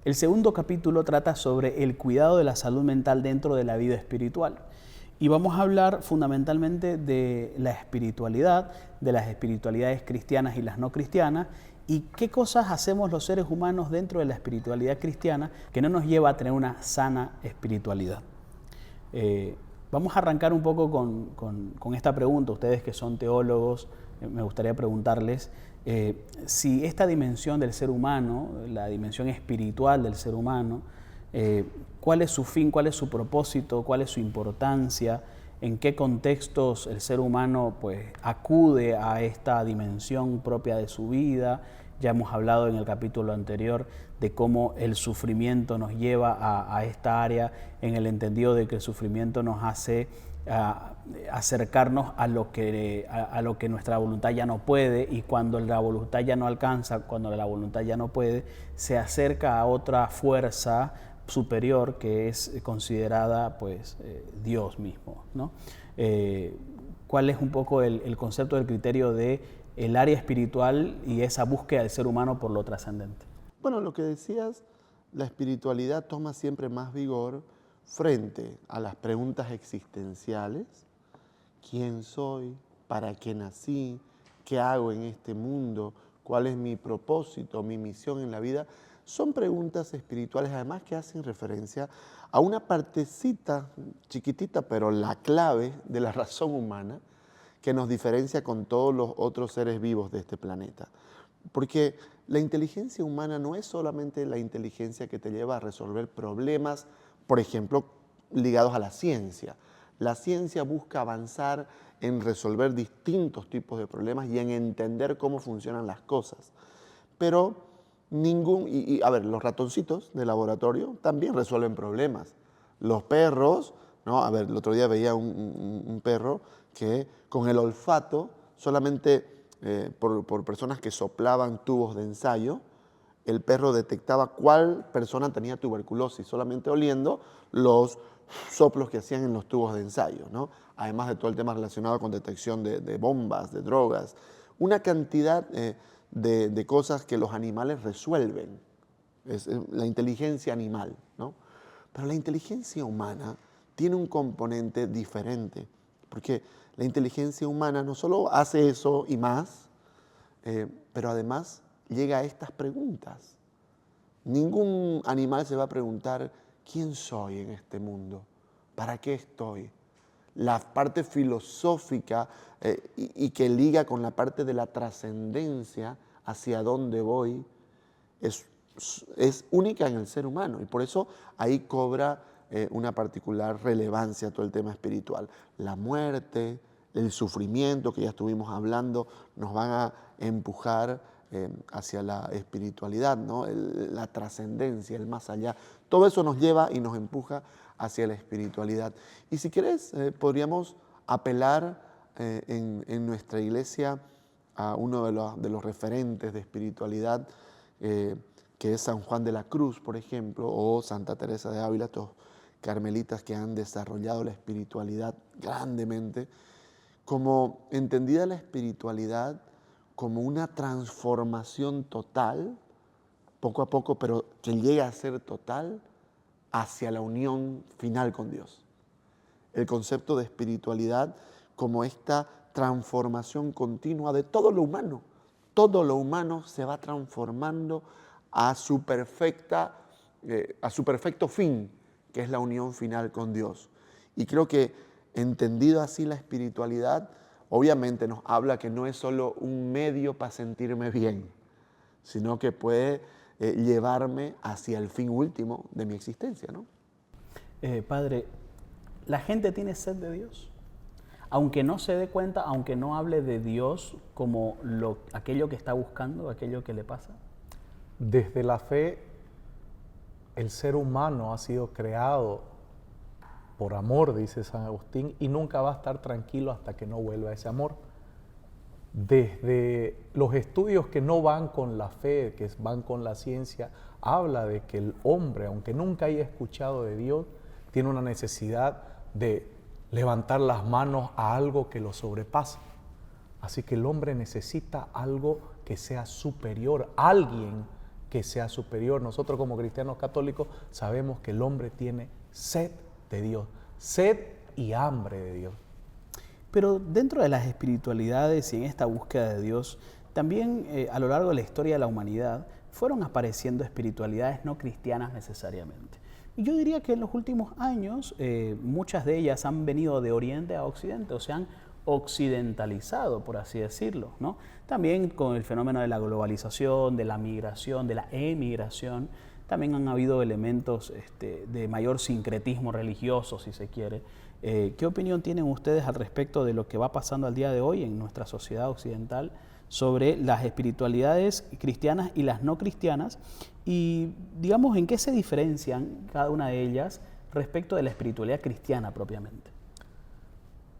El segundo capítulo trata sobre el cuidado de la salud mental dentro de la vida espiritual. Y vamos a hablar fundamentalmente de la espiritualidad, de las espiritualidades cristianas y las no cristianas, y qué cosas hacemos los seres humanos dentro de la espiritualidad cristiana que no nos lleva a tener una sana espiritualidad. Vamos a arrancar un poco con esta pregunta. Ustedes que son teólogos, me gustaría preguntarles si esta dimensión del ser humano, la dimensión espiritual del ser humano, cuál es su fin, cuál es su propósito, cuál es su importancia, en qué contextos el ser humano pues, acude a esta dimensión propia de su vida. Ya hemos hablado en el capítulo anterior de cómo el sufrimiento nos lleva a esta área, en el entendido de que el sufrimiento nos hace acercarnos a lo que nuestra voluntad ya no puede, y cuando la voluntad ya no alcanza, cuando la voluntad ya no puede, se acerca a otra fuerza superior que es considerada pues Dios mismo, ¿no? ¿Cuál es un poco el concepto del criterio de el área espiritual y esa búsqueda del ser humano por lo trascendente? Bueno, lo que decías, la espiritualidad toma siempre más vigor frente a las preguntas existenciales. ¿Quién soy? ¿Para qué nací? ¿Qué hago en este mundo? ¿Cuál es mi propósito, mi misión en la vida? Son preguntas espirituales, además, que hacen referencia a una partecita chiquitita, pero la clave de la razón humana, que nos diferencia con todos los otros seres vivos de este planeta. Porque la inteligencia humana no es solamente la inteligencia que te lleva a resolver problemas, por ejemplo, ligados a la ciencia. La ciencia busca avanzar en resolver distintos tipos de problemas y en entender cómo funcionan las cosas. Pero a ver, los ratoncitos de laboratorio también resuelven problemas. Los perros, ¿no? A ver, el otro día veía un perro que con el olfato, solamente por personas que soplaban tubos de ensayo, el perro detectaba cuál persona tenía tuberculosis, solamente oliendo los soplos que hacían en los tubos de ensayo, ¿no? Además de todo el tema relacionado con detección de bombas, de drogas, una cantidad de cosas que los animales resuelven. Es la inteligencia animal, ¿no? Pero la inteligencia humana tiene un componente diferente, porque la inteligencia humana no solo hace eso y más, pero además llega a estas preguntas. Ningún animal se va a preguntar, ¿quién soy en este mundo? ¿Para qué estoy? La parte filosófica y que liga con la parte de la trascendencia, hacia dónde voy, es única en el ser humano, y por eso ahí cobra una particular relevancia todo el tema espiritual. La muerte, el sufrimiento que ya estuvimos hablando, nos van a empujar hacia la espiritualidad, ¿no? La trascendencia, el más allá. Todo eso nos lleva y nos empuja hacia la espiritualidad. Y si quieres, podríamos apelar en nuestra iglesia a uno de los referentes de espiritualidad, que es San Juan de la Cruz, por ejemplo, o Santa Teresa de Ávila, estos carmelitas que han desarrollado la espiritualidad grandemente, como entendida la espiritualidad como una transformación total, poco a poco, pero que llega a ser total, hacia la unión final con Dios. El concepto de espiritualidad como esta transformación continua de todo lo humano. Todo lo humano se va transformando a su perfecto fin, que es la unión final con Dios. Y creo que, entendido así la espiritualidad, obviamente nos habla que no es solo un medio para sentirme bien, sino que puede llevarme hacia el fin último de mi existencia, ¿no? Padre, ¿la gente tiene sed de Dios? Aunque no se dé cuenta, aunque no hable de Dios como aquello que está buscando, aquello que le pasa. Desde la fe, el ser humano ha sido creado por amor, dice San Agustín, y nunca va a estar tranquilo hasta que no vuelva ese amor. Desde los estudios que no van con la fe, que van con la ciencia, habla de que el hombre, aunque nunca haya escuchado de Dios, tiene una necesidad de levantar las manos a algo que lo sobrepasa. Así que el hombre necesita algo que sea superior, alguien que sea superior. Nosotros como cristianos católicos sabemos que el hombre tiene sed de Dios, sed y hambre de Dios. Pero dentro de las espiritualidades y en esta búsqueda de Dios, también a lo largo de la historia de la humanidad fueron apareciendo espiritualidades no cristianas necesariamente. Y yo diría que en los últimos años muchas de ellas han venido de Oriente a Occidente, o se han occidentalizado, por así decirlo, ¿no? También con el fenómeno de la globalización, de la migración, de la emigración, también han habido elementos de mayor sincretismo religioso, si se quiere. ¿Qué opinión tienen ustedes al respecto de lo que va pasando al día de hoy en nuestra sociedad occidental sobre las espiritualidades cristianas y las no cristianas? Y digamos, ¿en qué se diferencian cada una de ellas respecto de la espiritualidad cristiana propiamente?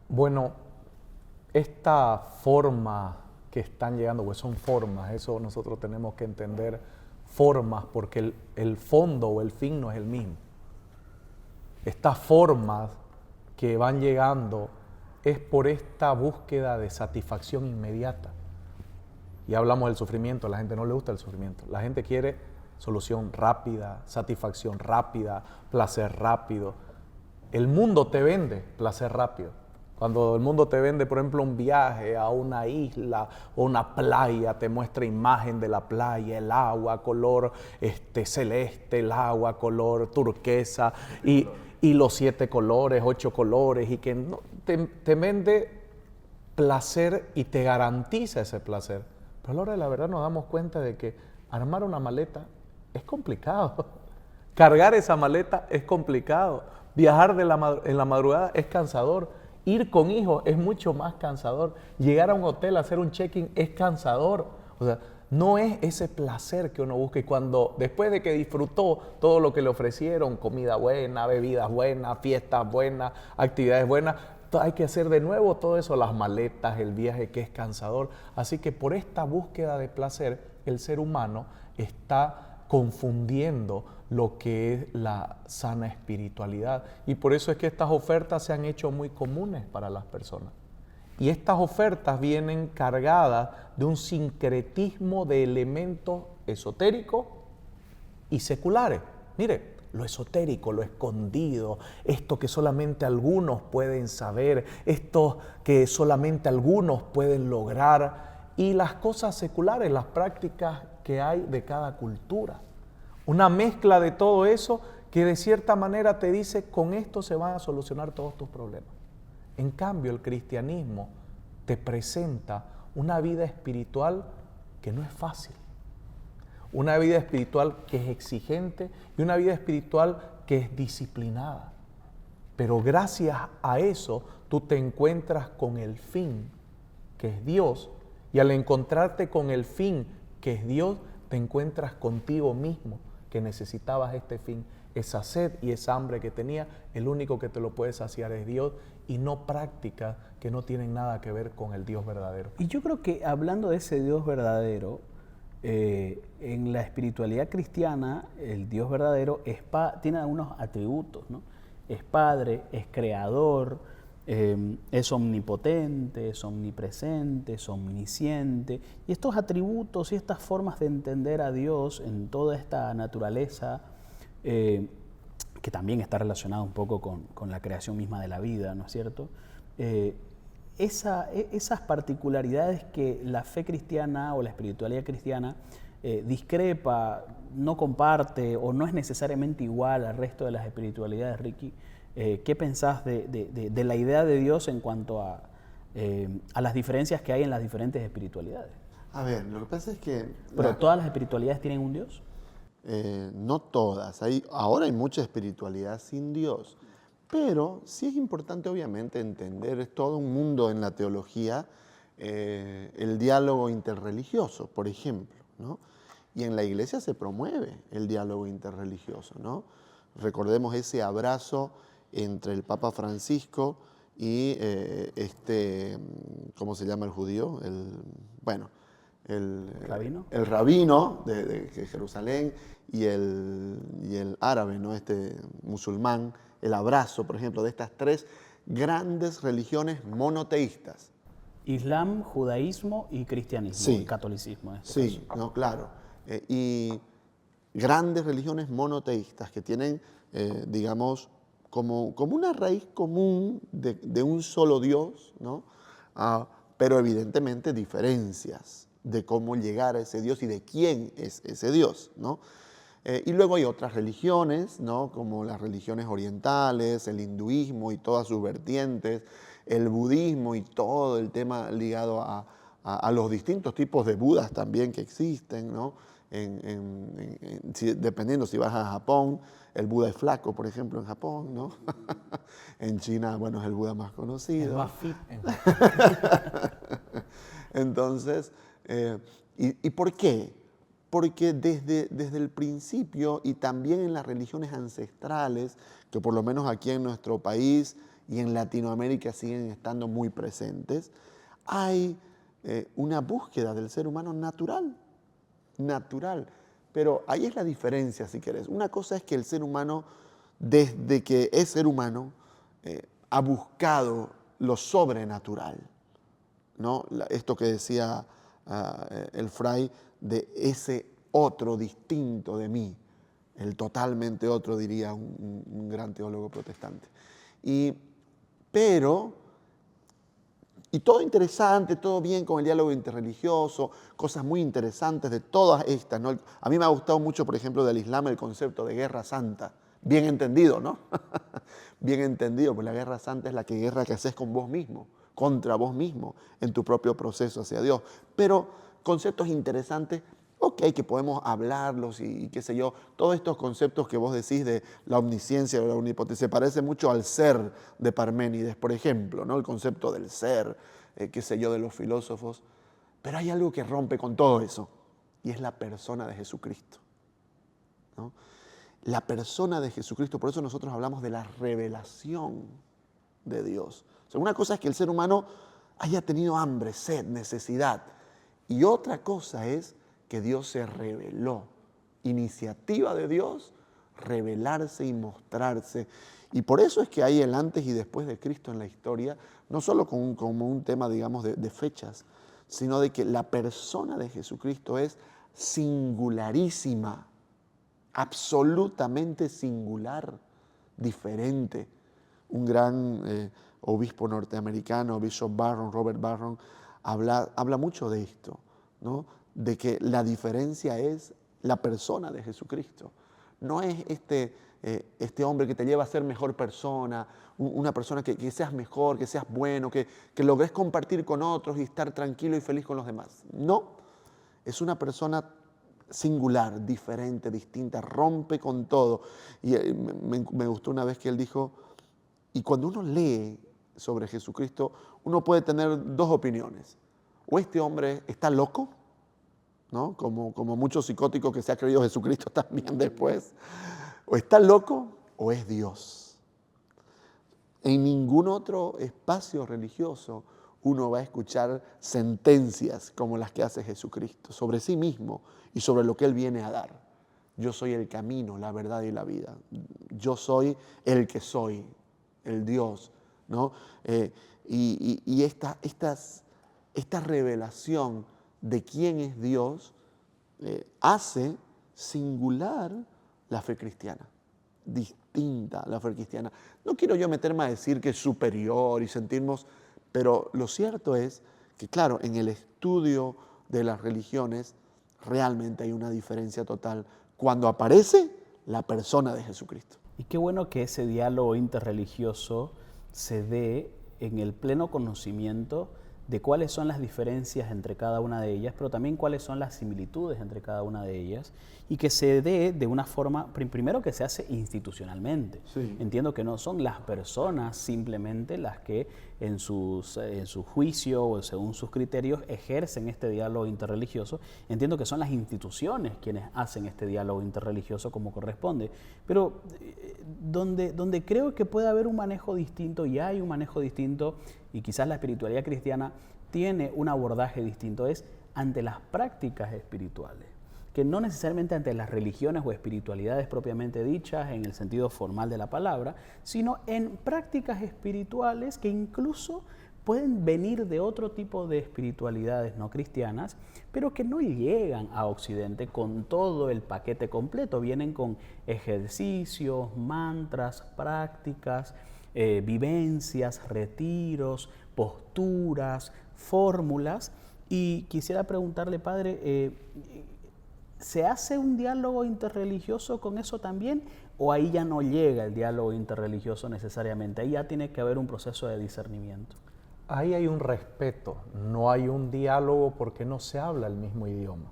Bueno, esta forma que están llegando, pues son formas, eso nosotros tenemos que entender, formas, porque el fondo o el fin no es el mismo. Estas formas que van llegando es por esta búsqueda de satisfacción inmediata. Y hablamos del sufrimiento, a la gente no le gusta el sufrimiento, la gente quiere solución rápida, satisfacción rápida, placer rápido. El mundo te vende placer rápido. Cuando el mundo te vende, por ejemplo, un viaje a una isla o una playa, te muestra imagen de la playa, el agua color celeste, el agua color turquesa y los 7 colores, 8 colores, y que no, te vende placer y te garantiza ese placer. Pero a la hora de la verdad nos damos cuenta de que armar una maleta es complicado. Cargar esa maleta es complicado. Viajar en la madrugada es cansador. Ir con hijos es mucho más cansador. Llegar a un hotel a hacer un check-in es cansador. O sea, no es ese placer que uno busca. Y cuando, después de que disfrutó todo lo que le ofrecieron, comida buena, bebidas buenas, fiestas buenas, actividades buenas, hay que hacer de nuevo todo eso, las maletas, el viaje, que es cansador. Así que por esta búsqueda de placer, el ser humano está confundiendo lo que es la sana espiritualidad. Y por eso es que estas ofertas se han hecho muy comunes para las personas. Y estas ofertas vienen cargadas de un sincretismo de elementos esotéricos y seculares. Mire, lo esotérico, lo escondido, esto que solamente algunos pueden saber, esto que solamente algunos pueden lograr, y las cosas seculares, las prácticas que hay de cada cultura. Una mezcla de todo eso que de cierta manera te dice, con esto se van a solucionar todos tus problemas. En cambio, el cristianismo te presenta una vida espiritual que no es fácil, una vida espiritual que es exigente y una vida espiritual que es disciplinada. Pero gracias a eso tú te encuentras con el fin, que es Dios, y al encontrarte con el fin, que es Dios, te encuentras contigo mismo, que necesitabas este fin, esa sed y esa hambre que tenía. El único que te lo puede saciar es Dios, y no prácticas que no tienen nada que ver con el Dios verdadero. Y yo creo que hablando de ese Dios verdadero, en la espiritualidad cristiana, el Dios verdadero tiene algunos atributos, ¿no? Es Padre, es Creador, es omnipotente, es omnipresente, es omnisciente. Y estos atributos y estas formas de entender a Dios en toda esta naturaleza, que también está relacionado un poco con la creación misma de la vida, ¿no es cierto? Esas particularidades que la fe cristiana o la espiritualidad cristiana discrepa, no comparte o no es necesariamente igual al resto de las espiritualidades, Ricky, ¿qué pensás de la idea de Dios en cuanto a las diferencias que hay en las diferentes espiritualidades? A ver, lo que pasa es que... ¿Pero todas las espiritualidades tienen un Dios? No todas. Ahora hay mucha espiritualidad sin Dios. Pero sí es importante, obviamente, entender, es todo un mundo en la teología, el diálogo interreligioso, por ejemplo, ¿no? Y en la iglesia se promueve el diálogo interreligioso, ¿no? Recordemos ese abrazo entre el Papa Francisco y ¿cómo se llama el judío? El rabino de Jerusalén y el árabe, ¿no? Musulmán. El abrazo, por ejemplo, de estas 3 grandes religiones monoteístas. Islam, judaísmo y cristianismo, sí, y catolicismo. Sí, no, claro. Y grandes religiones monoteístas que tienen, digamos, como una raíz común de un solo Dios, ¿no? Pero evidentemente diferencias de cómo llegar a ese Dios y de quién es ese Dios, ¿no? Y luego hay otras religiones, ¿no? Como las religiones orientales, el hinduismo y todas sus vertientes, el budismo y todo el tema ligado a los distintos tipos de budas también que existen, ¿no? Dependiendo si vas a Japón, el Buda es flaco, por ejemplo, en Japón, ¿no? En China, bueno, es el Buda más conocido. Es más fit en Japón. Entonces, ¿y por qué? Porque desde el principio y también en las religiones ancestrales, que por lo menos aquí en nuestro país y en Latinoamérica siguen estando muy presentes, hay una búsqueda del ser humano natural. Pero ahí es la diferencia, si querés. Una cosa es que el ser humano, desde que es ser humano, ha buscado lo sobrenatural, ¿no? Esto que decía el Fray, de ese otro distinto de mí, el totalmente otro, diría un gran teólogo protestante. Y todo interesante, todo bien con el diálogo interreligioso, cosas muy interesantes de todas estas, ¿no? A mí me ha gustado mucho, por ejemplo, del Islam el concepto de guerra santa, bien entendido, ¿no? Bien entendido, pues la guerra santa es la guerra que haces con vos mismo, contra vos mismo, en tu propio proceso hacia Dios. Pero conceptos interesantes, ok, que podemos hablarlos y qué sé yo, todos estos conceptos que vos decís de la omnisciencia, de la omnipotencia, se parece mucho al ser de Parménides, por ejemplo, ¿no? El concepto del ser, qué sé yo, de los filósofos. Pero hay algo que rompe con todo eso, y es la persona de Jesucristo, ¿no? La persona de Jesucristo, por eso nosotros hablamos de la revelación de Dios. O sea, una cosa es que el ser humano haya tenido hambre, sed, necesidad, y otra cosa es que Dios se reveló. Iniciativa de Dios, revelarse y mostrarse. Y por eso es que hay el antes y después de Cristo en la historia, no solo como un tema, digamos, de fechas, sino de que la persona de Jesucristo es singularísima, absolutamente singular, diferente. Un gran obispo norteamericano, Bishop Barron, Robert Barron, habla mucho de esto, ¿no? De que la diferencia es la persona de Jesucristo. No es este hombre que te lleva a ser mejor persona, una persona que seas mejor, que seas bueno, que logres compartir con otros y estar tranquilo y feliz con los demás. No, es una persona singular, diferente, distinta, rompe con todo. Y me gustó una vez que él dijo, y cuando uno lee sobre Jesucristo, uno puede tener dos opiniones. O este hombre está loco, ¿no? Como muchos psicóticos que se ha creído Jesucristo también después. O está loco o es Dios. En ningún otro espacio religioso uno va a escuchar sentencias como las que hace Jesucristo sobre sí mismo y sobre lo que Él viene a dar. Yo soy el camino, la verdad y la vida. Yo soy el que soy, el Dios, ¿no? Y esta revelación de quién es Dios hace singular la fe cristiana, distinta la fe cristiana. No quiero yo meterme a decir que es superior y sentirnos, pero lo cierto es que, claro, en el estudio de las religiones realmente hay una diferencia total cuando aparece la persona de Jesucristo. Y qué bueno que ese diálogo interreligioso se dé en el pleno conocimiento de cuáles son las diferencias entre cada una de ellas, pero también cuáles son las similitudes entre cada una de ellas, y que se dé de una forma, primero que se hace institucionalmente. Sí. Entiendo que no son las personas simplemente las que en su juicio o según sus criterios ejercen este diálogo interreligioso. Entiendo que son las instituciones quienes hacen este diálogo interreligioso como corresponde, pero donde creo que puede haber un manejo distinto, y hay un manejo distinto, y quizás la espiritualidad cristiana tiene un abordaje distinto, es ante las prácticas espirituales, que no necesariamente ante las religiones o espiritualidades propiamente dichas en el sentido formal de la palabra, sino en prácticas espirituales que incluso pueden venir de otro tipo de espiritualidades no cristianas, pero que no llegan a Occidente con todo el paquete completo. Vienen con ejercicios, mantras, prácticas, vivencias, retiros, posturas, fórmulas. Y quisiera preguntarle, Padre, ¿se hace un diálogo interreligioso con eso también? ¿O ahí ya no llega el diálogo interreligioso necesariamente? Ahí ya tiene que haber un proceso de discernimiento. Ahí hay un respeto, no hay un diálogo porque no se habla el mismo idioma.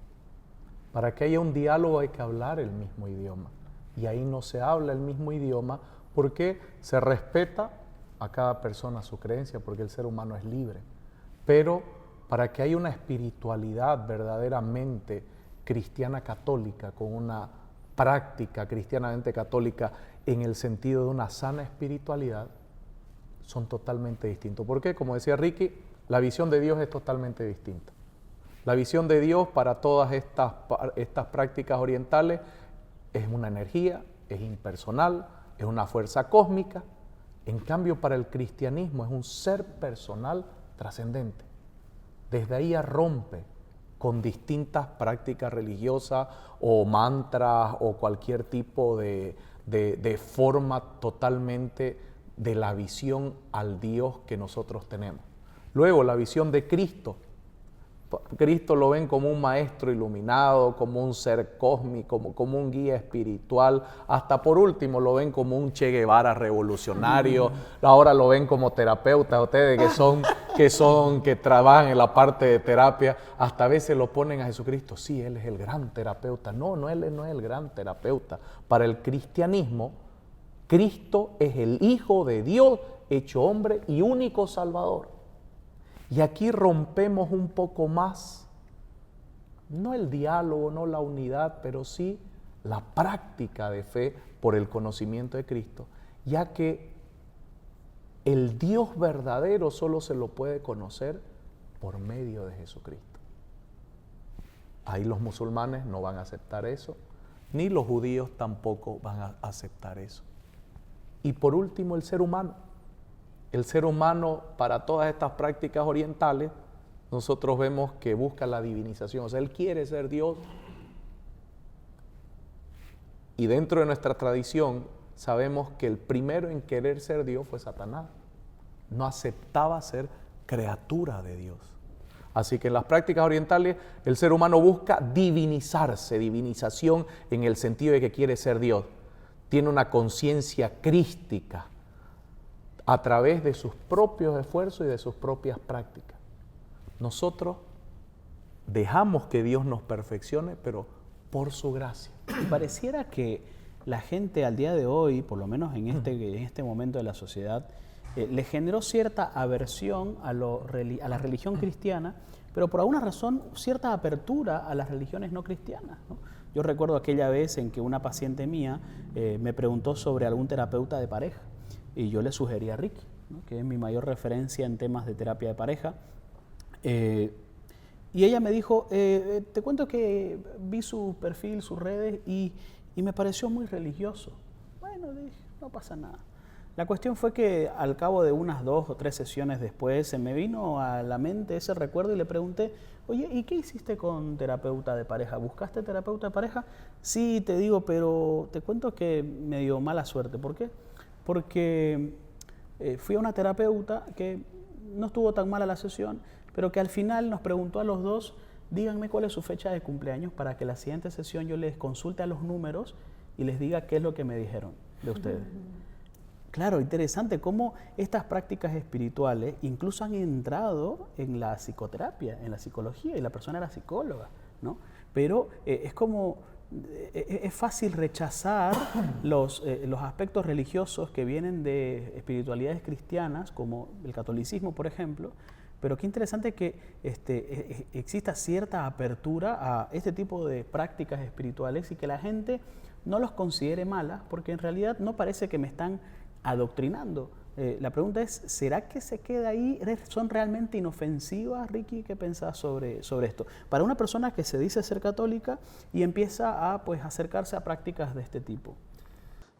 Para que haya un diálogo hay que hablar el mismo idioma. Y ahí no se habla el mismo idioma porque se respeta a cada persona su creencia, porque el ser humano es libre. Pero para que haya una espiritualidad verdaderamente cristiana católica, con una práctica cristianamente católica en el sentido de una sana espiritualidad, son totalmente distintos. ¿Por qué? Como decía Ricky, la visión de Dios es totalmente distinta. La visión de Dios para todas estas prácticas orientales es una energía, es impersonal, es una fuerza cósmica. En cambio, para el cristianismo es un ser personal trascendente. Desde ahí rompe con distintas prácticas religiosas o mantras o cualquier tipo de forma totalmente de la visión al Dios que nosotros tenemos. Luego, la visión de Cristo. Cristo lo ven como un maestro iluminado, como un ser cósmico, como un guía espiritual. Hasta por último lo ven como un Che Guevara revolucionario. Ahora lo ven como terapeutas, ustedes que trabajan en la parte de terapia. Hasta a veces lo ponen a Jesucristo. Sí, Él es el gran terapeuta. No, Él no es el gran terapeuta. Para el cristianismo, Cristo es el Hijo de Dios, hecho hombre y único Salvador. Y aquí rompemos un poco más, no el diálogo, no la unidad, pero sí la práctica de fe por el conocimiento de Cristo, ya que el Dios verdadero solo se lo puede conocer por medio de Jesucristo. Ahí los musulmanes no van a aceptar eso, ni los judíos tampoco van a aceptar eso. Y por último, el ser humano. El ser humano, para todas estas prácticas orientales, nosotros vemos que busca la divinización. O sea, él quiere ser Dios. Y dentro de nuestra tradición, sabemos que el primero en querer ser Dios fue Satanás. No aceptaba ser criatura de Dios. Así que en las prácticas orientales, el ser humano busca divinizarse, divinización en el sentido de que quiere ser Dios. Tiene una conciencia crística a través de sus propios esfuerzos y de sus propias prácticas. Nosotros dejamos que Dios nos perfeccione, pero por su gracia. Y pareciera que la gente al día de hoy, por lo menos en este momento de la sociedad, le generó cierta aversión a la religión cristiana, pero por alguna razón cierta apertura a las religiones no cristianas, ¿no? Yo recuerdo aquella vez en que una paciente mía me preguntó sobre algún terapeuta de pareja. Y yo le sugerí a Ricky, ¿no?, que es mi mayor referencia en temas de terapia de pareja. Y ella me dijo, te cuento que vi su perfil, sus redes, y me pareció muy religioso. Bueno, dije, no pasa nada. La cuestión fue que al cabo de unas 2 o 3 sesiones después se me vino a la mente ese recuerdo y le pregunté, oye, ¿y qué hiciste con terapeuta de pareja? ¿Buscaste terapeuta de pareja? Sí, te digo, pero te cuento que me dio mala suerte. ¿Por qué? Porque fui a una terapeuta que no estuvo tan mala la sesión, pero que al final nos preguntó a los dos, díganme cuál es su fecha de cumpleaños para que la siguiente sesión yo les consulte a los números y les diga qué es lo que me dijeron de ustedes. Claro, interesante cómo estas prácticas espirituales incluso han entrado en la psicoterapia, en la psicología, y la persona era psicóloga, ¿no? Pero es fácil rechazar los aspectos religiosos que vienen de espiritualidades cristianas, como el catolicismo, por ejemplo, pero qué interesante que exista cierta apertura a este tipo de prácticas espirituales y que la gente no los considere malas, porque en realidad no parece que me están adoctrinando. La pregunta es, ¿será que se queda ahí? ¿Son realmente inofensivas, Ricky? ¿Qué pensás sobre esto? Para una persona que se dice ser católica y empieza a acercarse a prácticas de este tipo.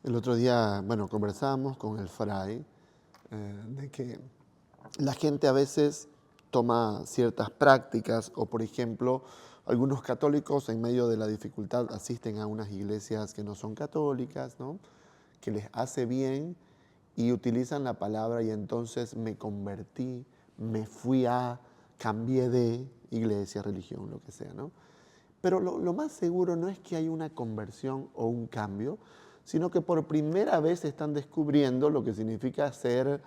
El otro día, conversábamos con el fray de que la gente a veces toma ciertas prácticas o, por ejemplo, algunos católicos en medio de la dificultad asisten a unas iglesias que no son católicas, ¿no? Que les hace bien y utilizan la palabra y entonces me convertí, me fui a, cambié de iglesia, religión, lo que sea, ¿no? Pero lo más seguro no es que hay una conversión o un cambio, sino que por primera vez están descubriendo lo que significa ser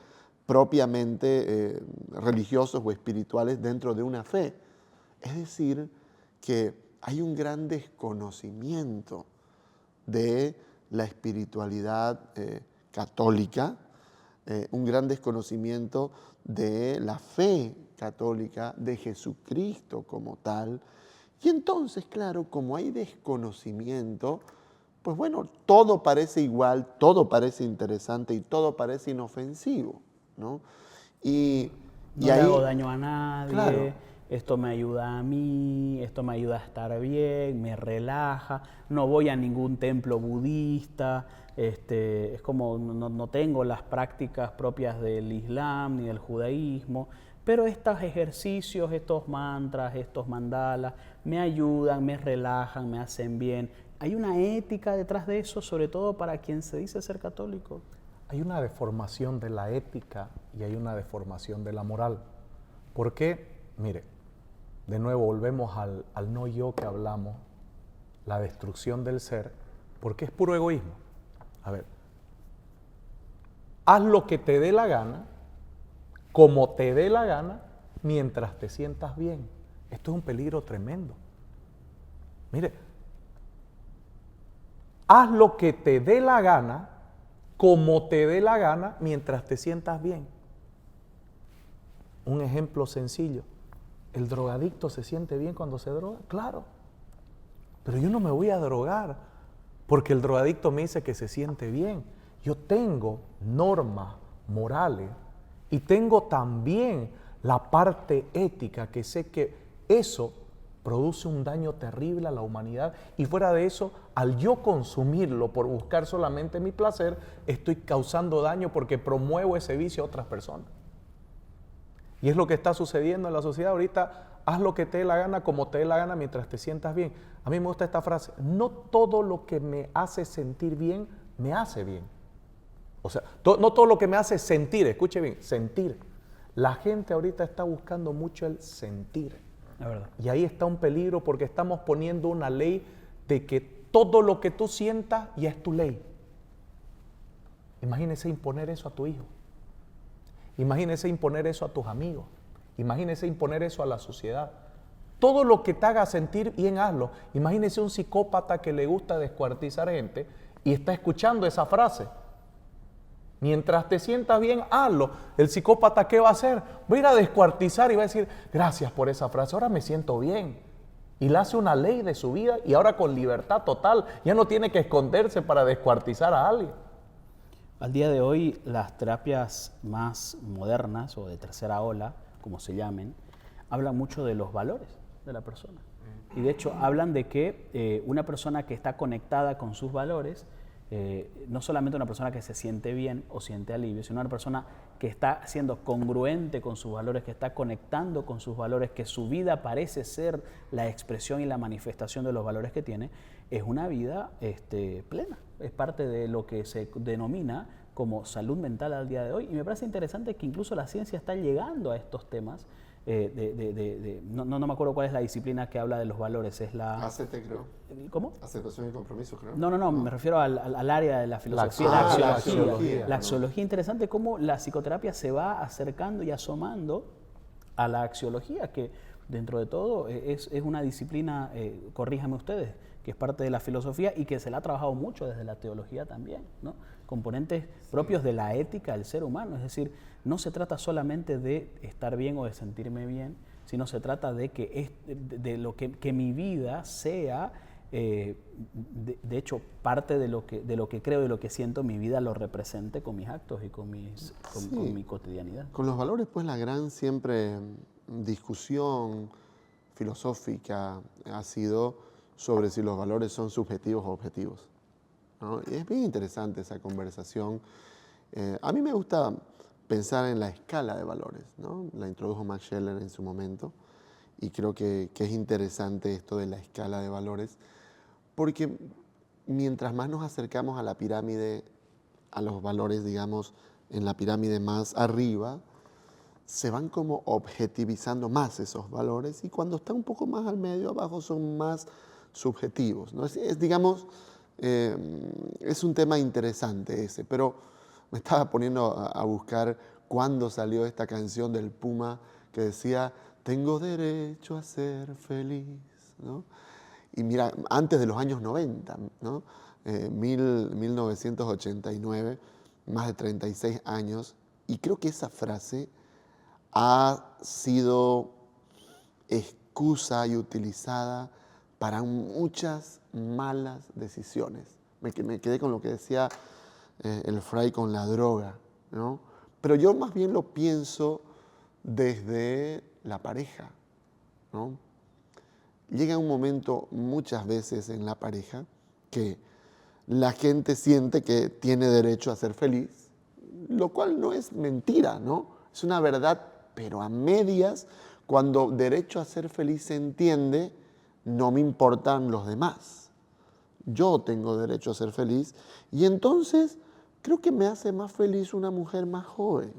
propiamente religiosos o espirituales dentro de una fe. Es decir, que hay un gran desconocimiento de la espiritualidad católica, un gran desconocimiento de la fe católica, de Jesucristo como tal. Y entonces, claro, como hay desconocimiento, pues bueno, todo parece igual, todo parece interesante y todo parece inofensivo, ¿no? Y No le ahí, hago daño a nadie, claro, esto me ayuda a mí, esto me ayuda a estar bien, me relaja, no voy a ningún templo budista, es como no tengo las prácticas propias del Islam ni del judaísmo, pero estos ejercicios, estos mantras, estos mandalas, me ayudan, me relajan, me hacen bien. Hay una ética detrás de eso, sobre todo para quien se dice ser católico. Hay una deformación de la ética y hay una deformación de la moral. ¿Por qué? Mire, de nuevo volvemos al no yo que hablamos, la destrucción del ser, porque es puro egoísmo. A ver, haz lo que te dé la gana, como te dé la gana, mientras te sientas bien. Esto es un peligro tremendo. Mire, haz lo que te dé la gana, como te dé la gana, mientras te sientas bien. Un ejemplo sencillo. ¿El drogadicto se siente bien cuando se droga? Claro. Pero yo no me voy a drogar porque el drogadicto me dice que se siente bien. Yo tengo normas morales y tengo también la parte ética que sé que eso produce un daño terrible a la humanidad y fuera de eso, al yo consumirlo por buscar solamente mi placer, estoy causando daño porque promuevo ese vicio a otras personas. Y es lo que está sucediendo en la sociedad ahorita. Haz lo que te dé la gana, como te dé la gana, mientras te sientas bien. A mí me gusta esta frase: no todo lo que me hace sentir bien, me hace bien. O sea, no todo lo que me hace sentir, escuche bien, sentir. La gente ahorita está buscando mucho el sentir. La verdad. Y ahí está un peligro porque estamos poniendo una ley de que todo lo que tú sientas ya es tu ley. Imagínese imponer eso a tu hijo. Imagínese imponer eso a tus amigos. Imagínese imponer eso a la sociedad. Todo lo que te haga sentir bien, hazlo. Imagínese un psicópata que le gusta descuartizar gente y está escuchando esa frase. Mientras te sientas bien, hazlo. El psicópata, ¿qué va a hacer? Va a ir a descuartizar y va a decir: gracias por esa frase, ahora me siento bien. Y le hace una ley de su vida y ahora con libertad total. Ya no tiene que esconderse para descuartizar a alguien. Al día de hoy, las terapias más modernas o de tercera ola, como se llamen, hablan mucho de los valores de la persona. Y de hecho hablan de que una persona que está conectada con sus valores, no solamente una persona que se siente bien o siente alivio, sino una persona que está siendo congruente con sus valores, que está conectando con sus valores, que su vida parece ser la expresión y la manifestación de los valores que tiene, es una vida plena. Es parte de lo que se denomina como salud mental al día de hoy. Y me parece interesante que incluso la ciencia está llegando a estos temas. No me acuerdo cuál es la disciplina que habla de los valores. Es la... ACT, creo. ¿Cómo? Aceptación y compromiso, creo. No, me refiero al área de la filosofía, la la axiología. axiología. La axiología, interesante cómo la psicoterapia se va acercando y asomando a la axiología, que dentro de todo es una disciplina, corríjame ustedes, que es parte de la filosofía y que se la ha trabajado mucho desde la teología también, ¿no? Componentes propios de la ética del ser humano, es decir, no se trata solamente de estar bien o de sentirme bien, sino se trata de que que mi vida sea, de hecho, parte de lo que creo y lo que siento, mi vida lo represente con mis actos y con mi cotidianidad. Con los valores, pues la gran siempre discusión filosófica ha sido sobre si los valores son subjetivos o objetivos, ¿no? Y es bien interesante esa conversación. A mí me gusta pensar en la escala de valores, ¿no? La introdujo Max Scheler en su momento y creo que es interesante esto de la escala de valores porque mientras más nos acercamos a la pirámide, a los valores, digamos, en la pirámide más arriba, se van como objetivizando más esos valores y cuando está un poco más al medio, abajo, son más subjetivos, ¿no? Digamos, es un tema interesante ese, pero me estaba poniendo a buscar cuándo salió esta canción del Puma que decía, tengo derecho a ser feliz, ¿no? Y mira, antes de los años 90, ¿no? 1989, más de 36 años, y creo que esa frase ha sido excusa y utilizada para muchas malas decisiones. Me quedé con lo que decía el Fray con la droga, ¿no? Pero yo más bien lo pienso desde la pareja, ¿no? Llega un momento muchas veces en la pareja que la gente siente que tiene derecho a ser feliz, lo cual no es mentira, ¿no? Es una verdad, pero a medias, cuando derecho a ser feliz se entiende, no me importan los demás. Yo tengo derecho a ser feliz y entonces creo que me hace más feliz una mujer más joven,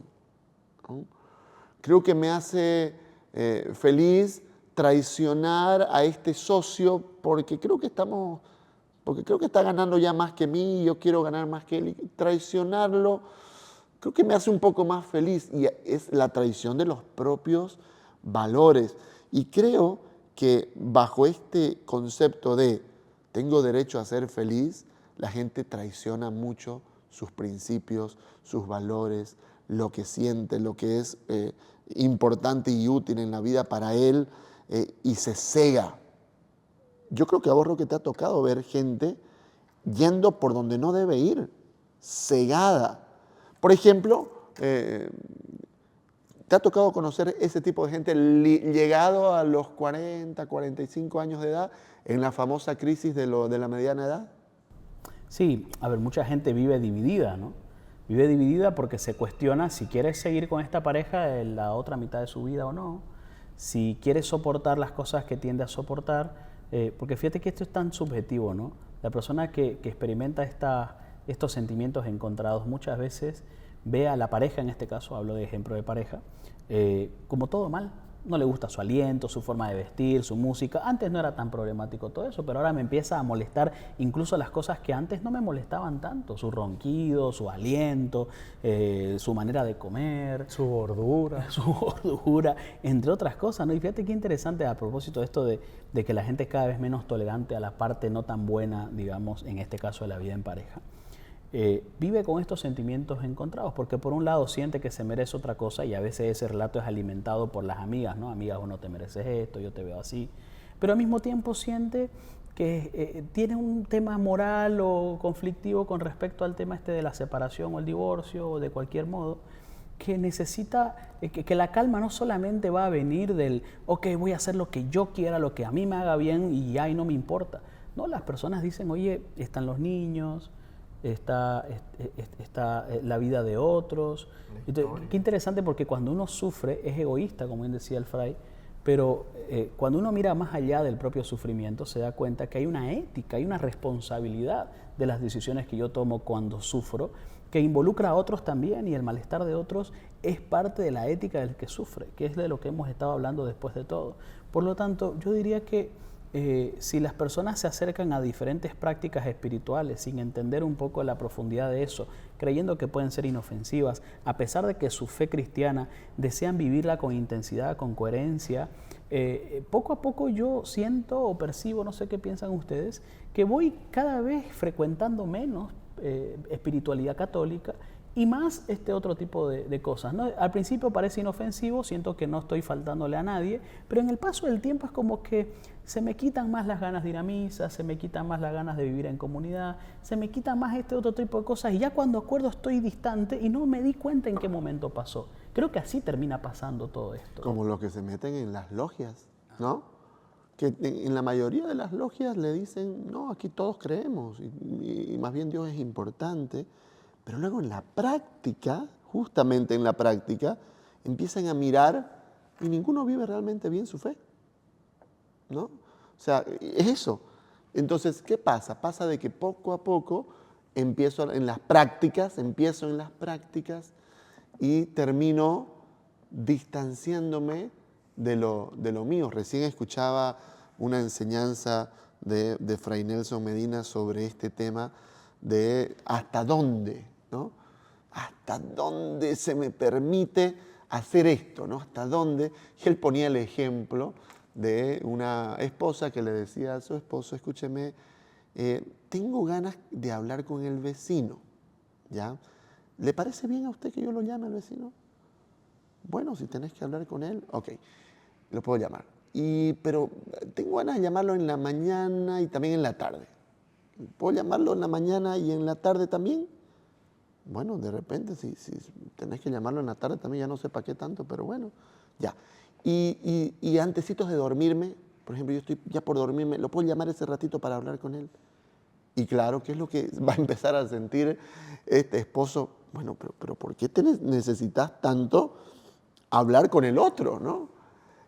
¿no? Creo que me hace feliz traicionar a este socio porque creo que está ganando ya más que mí y yo quiero ganar más que él. Y traicionarlo creo que me hace un poco más feliz y es la traición de los propios valores. Y creo que bajo este concepto de tengo derecho a ser feliz, la gente traiciona mucho sus principios, sus valores, lo que siente, lo que es importante y útil en la vida para él, y se cega. Yo creo que a vos, Roque, te ha tocado ver gente yendo por donde no debe ir, cegada. Por ejemplo, ¿te ha tocado conocer ese tipo de gente llegado a los 40, 45 años de edad en la famosa crisis de la mediana edad? Sí, a ver, mucha gente vive dividida, ¿no? Vive dividida porque se cuestiona si quiere seguir con esta pareja en la otra mitad de su vida o no, si quiere soportar las cosas que tiende a soportar, porque fíjate que esto es tan subjetivo, ¿no? La persona que experimenta estos sentimientos encontrados muchas veces ve a la pareja, en este caso hablo de ejemplo de pareja, como todo mal. No le gusta su aliento, su forma de vestir, su música. Antes no era tan problemático todo eso, pero ahora me empieza a molestar incluso las cosas que antes no me molestaban tanto. Su ronquido, su aliento, su manera de comer. Su gordura. Su gordura, entre otras cosas, ¿no? Y fíjate qué interesante a propósito de esto de que la gente es cada vez menos tolerante a la parte no tan buena, digamos, en este caso de la vida en pareja. Vive con estos sentimientos encontrados, porque por un lado siente que se merece otra cosa y a veces ese relato es alimentado por las amigas, ¿no? Amigas, vos no te mereces esto, yo te veo así, pero al mismo tiempo siente que tiene un tema moral o conflictivo con respecto al tema este de la separación o el divorcio o de cualquier modo, que necesita, que la calma no solamente va a venir del, ok, voy a hacer lo que yo quiera, lo que a mí me haga bien y ahí no me importa. No, las personas dicen, oye, están los niños, está la vida de otros. Entonces, qué interesante porque cuando uno sufre es egoísta, como bien decía el Fray, pero cuando uno mira más allá del propio sufrimiento se da cuenta que hay una ética, hay una responsabilidad de las decisiones que yo tomo cuando sufro, que involucra a otros también y el malestar de otros es parte de la ética del que sufre, que es de lo que hemos estado hablando después de todo. Por lo tanto, yo diría que si las personas se acercan a diferentes prácticas espirituales sin entender un poco la profundidad de eso, creyendo que pueden ser inofensivas, a pesar de que su fe cristiana desean vivirla con intensidad, con coherencia, poco a poco yo siento o percibo, no sé qué piensan ustedes, que voy cada vez frecuentando menos espiritualidad católica y más este otro tipo de cosas, ¿no? Al principio parece inofensivo, siento que no estoy faltándole a nadie, pero en el paso del tiempo es como que se me quitan más las ganas de ir a misa, se me quitan más las ganas de vivir en comunidad, se me quitan más este otro tipo de cosas y ya cuando acuerdo estoy distante y no me di cuenta en qué momento pasó. Creo que así termina pasando todo esto. Como los que se meten en las logias, ¿no? Que en la mayoría de las logias le dicen, no, aquí todos creemos y más bien Dios es importante. Pero luego en la práctica, justamente en la práctica, empiezan a mirar y ninguno vive realmente bien su fe, ¿no? O sea, es eso. Entonces, ¿qué pasa? Pasa de que poco a poco empiezo en las prácticas y termino distanciándome de lo mío. Recién escuchaba una enseñanza de Fray Nelson Medina sobre este tema de hasta dónde, ¿no? Hasta dónde se me permite hacer esto, ¿no? Hasta dónde. Y él ponía el ejemplo de una esposa que le decía a su esposo, escúcheme, tengo ganas de hablar con el vecino, ¿ya? ¿Le parece bien a usted que yo lo llame al vecino? Bueno, si tenés que hablar con él, ok, lo puedo llamar. Pero tengo ganas de llamarlo en la mañana y también en la tarde. ¿Puedo llamarlo en la mañana y en la tarde también? Bueno, de repente, si tenés que llamarlo en la tarde también, ya no sé para qué tanto, pero bueno, ya. Y antecitos de dormirme, por ejemplo, yo estoy ya por dormirme, ¿lo puedo llamar ese ratito para hablar con él? Y claro, ¿qué es lo que va a empezar a sentir este esposo? Bueno, pero ¿por qué necesitas tanto hablar con el otro, no?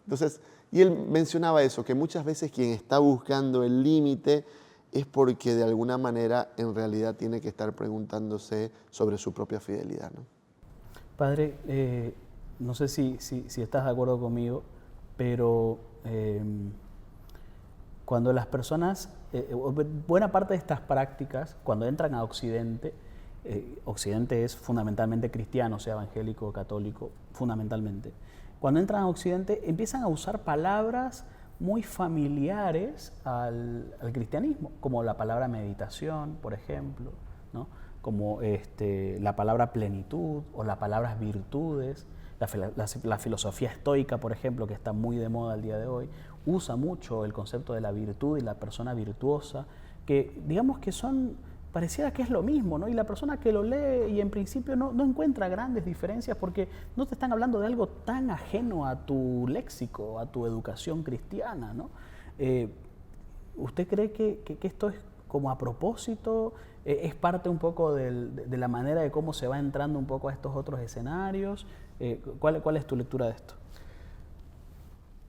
Entonces, y él mencionaba eso, que muchas veces quien está buscando el límite es porque de alguna manera en realidad tiene que estar preguntándose sobre su propia fidelidad, ¿no? Padre, no sé si estás de acuerdo conmigo, pero cuando las personas, buena parte de estas prácticas, cuando entran a Occidente, Occidente es fundamentalmente cristiano, sea evangélico, católico, fundamentalmente. Cuando entran a Occidente empiezan a usar palabras muy familiares al cristianismo, como la palabra meditación, por ejemplo, ¿no? Como la palabra plenitud o las palabras virtudes. La filosofía estoica, por ejemplo, que está muy de moda el día de hoy, usa mucho el concepto de la virtud y la persona virtuosa, que digamos que pareciera que es lo mismo, ¿no? Y la persona que lo lee y en principio no encuentra grandes diferencias porque no te están hablando de algo tan ajeno a tu léxico, a tu educación cristiana, ¿no? ¿Usted cree que esto es como a propósito? ¿Es parte un poco de la manera de cómo se va entrando un poco a estos otros escenarios? ¿Cuál es tu lectura de esto?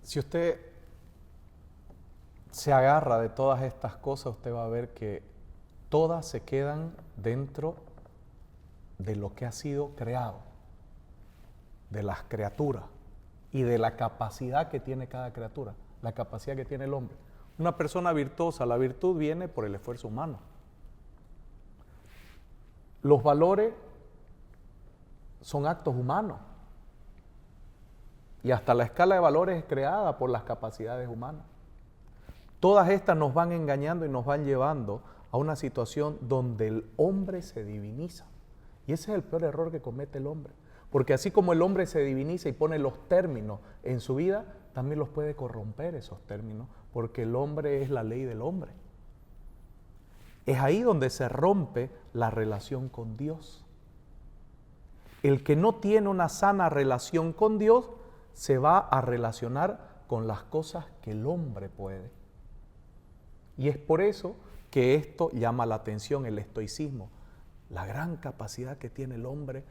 Si usted se agarra de todas estas cosas, usted va a ver que todas se quedan dentro de lo que ha sido creado, de las criaturas y de la capacidad que tiene cada criatura, la capacidad que tiene el hombre. Una persona virtuosa, la virtud viene por el esfuerzo humano. Los valores son actos humanos y hasta la escala de valores es creada por las capacidades humanas. Todas estas nos van engañando y nos van llevando a una situación donde el hombre se diviniza. Y ese es el peor error que comete el hombre. Porque así como el hombre se diviniza y pone los términos en su vida, también los puede corromper esos términos, porque el hombre es la ley del hombre. Es ahí donde se rompe la relación con Dios. El que no tiene una sana relación con Dios se va a relacionar con las cosas que el hombre puede. Y es por eso que esto llama la atención, el estoicismo, la gran capacidad que tiene el hombre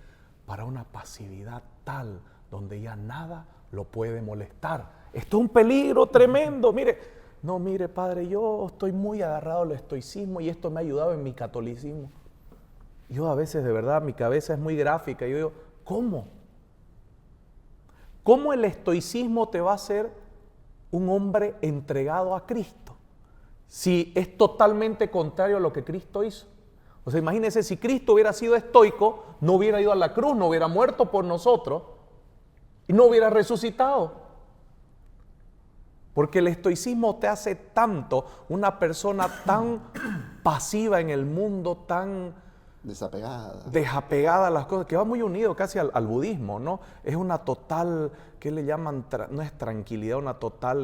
para una pasividad tal, donde ya nada lo puede molestar. Esto es un peligro tremendo, mire, padre, yo estoy muy agarrado al estoicismo y esto me ha ayudado en mi catolicismo. Yo a veces, de verdad, mi cabeza es muy gráfica, yo digo, ¿cómo? ¿Cómo el estoicismo te va a hacer un hombre entregado a Cristo? Si es totalmente contrario a lo que Cristo hizo. O sea, imagínense, si Cristo hubiera sido estoico, no hubiera ido a la cruz, no hubiera muerto por nosotros y no hubiera resucitado. Porque el estoicismo te hace tanto una persona tan pasiva en el mundo, tan desapegada a las cosas, que va muy unido casi al budismo, ¿no? Es una total, ¿qué le llaman? No es tranquilidad, una total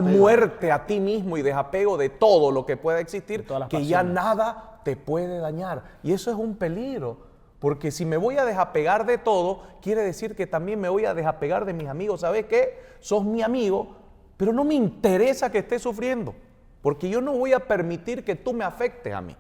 muerte a ti mismo y desapego de todo lo que pueda existir, que ya nada te puede dañar. Y eso es un peligro, porque si me voy a desapegar de todo, quiere decir que también me voy a desapegar de mis amigos. ¿Sabes qué? Sos mi amigo, pero no me interesa que estés sufriendo, porque yo no voy a permitir que tú me afectes a mí.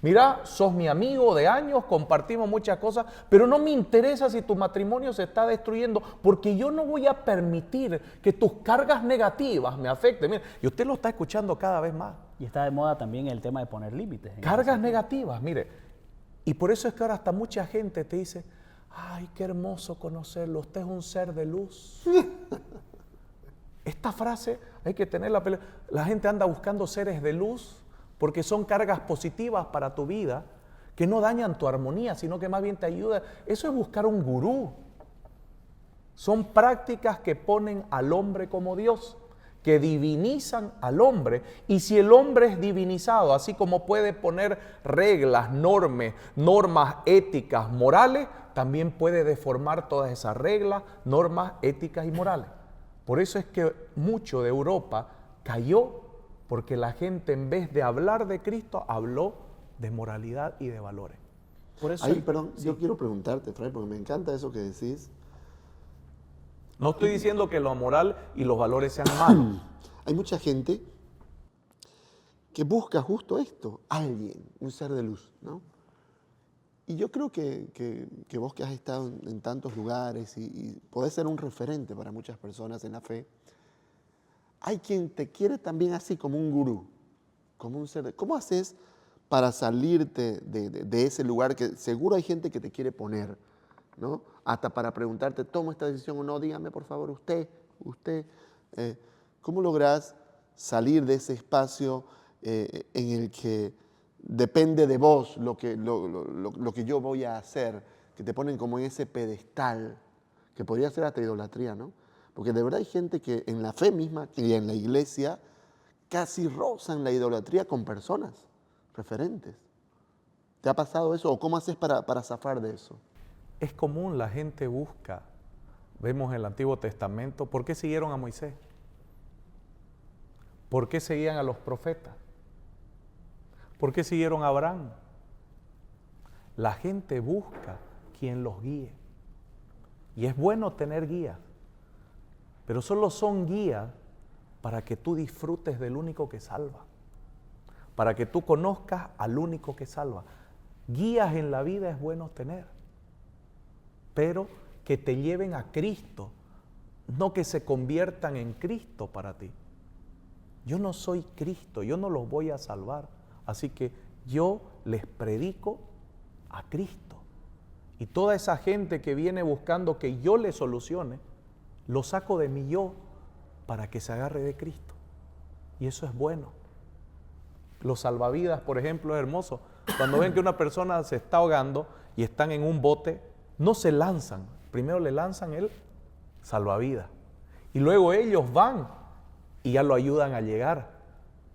Mira, sos mi amigo de años, compartimos muchas cosas, pero no me interesa si tu matrimonio se está destruyendo, porque yo no voy a permitir que tus cargas negativas me afecten. Mira, y usted lo está escuchando cada vez más. Y está de moda también el tema de poner límites. Cargas negativas, mire. Y por eso es que ahora hasta mucha gente te dice, ay, qué hermoso conocerlo, usted es un ser de luz. Esta frase hay que tenerla. La gente anda buscando seres de luz porque son cargas positivas para tu vida que no dañan tu armonía, sino que más bien te ayudan. Eso es buscar un gurú. Son prácticas que ponen al hombre como Dios, que divinizan al hombre. Y si el hombre es divinizado, así como puede poner reglas, normas éticas, morales, también puede deformar todas esas reglas, normas éticas y morales. Por eso es que mucho de Europa cayó, porque la gente en vez de hablar de Cristo, habló de moralidad y de valores. Por eso, yo quiero preguntarte, Fray, porque me encanta eso que decís. No estoy diciendo que lo moral y los valores sean malos. Hay mucha gente que busca justo esto, alguien, un ser de luz, ¿no? Y yo creo que vos que has estado en tantos lugares y podés ser un referente para muchas personas en la fe, hay quien te quiere también así como un gurú, como un ser. ¿Cómo haces para salirte de ese lugar que seguro hay gente que te quiere poner, ¿no? Hasta para preguntarte, ¿tomo esta decisión o no? Dígame por favor usted. ¿Cómo lográs salir de ese espacio en el que depende de vos lo que yo voy a hacer, que te ponen como en ese pedestal, que podría ser hasta idolatría, ¿no? Porque de verdad hay gente que en la fe misma y en la iglesia casi rozan la idolatría con personas referentes. ¿Te ha pasado eso? ¿O cómo haces para zafar de eso? Es común, la gente busca, vemos en el Antiguo Testamento, ¿por qué siguieron a Moisés? ¿Por qué seguían a los profetas? ¿Por qué siguieron a Abraham? La gente busca quien los guíe. Y es bueno tener guías, pero solo son guías para que tú disfrutes del único que salva, para que tú conozcas al único que salva. Guías en la vida es bueno tener, pero que te lleven a Cristo, no que se conviertan en Cristo para ti. Yo no soy Cristo, yo no los voy a salvar, así que yo les predico a Cristo. Y toda esa gente que viene buscando que yo le solucione, lo saco de mi yo para que se agarre de Cristo. Y eso es bueno. Los salvavidas, por ejemplo, es hermoso. Cuando ven que una persona se está ahogando y están en un bote, no se lanzan. Primero le lanzan el salvavidas. Y luego ellos van y ya lo ayudan a llegar.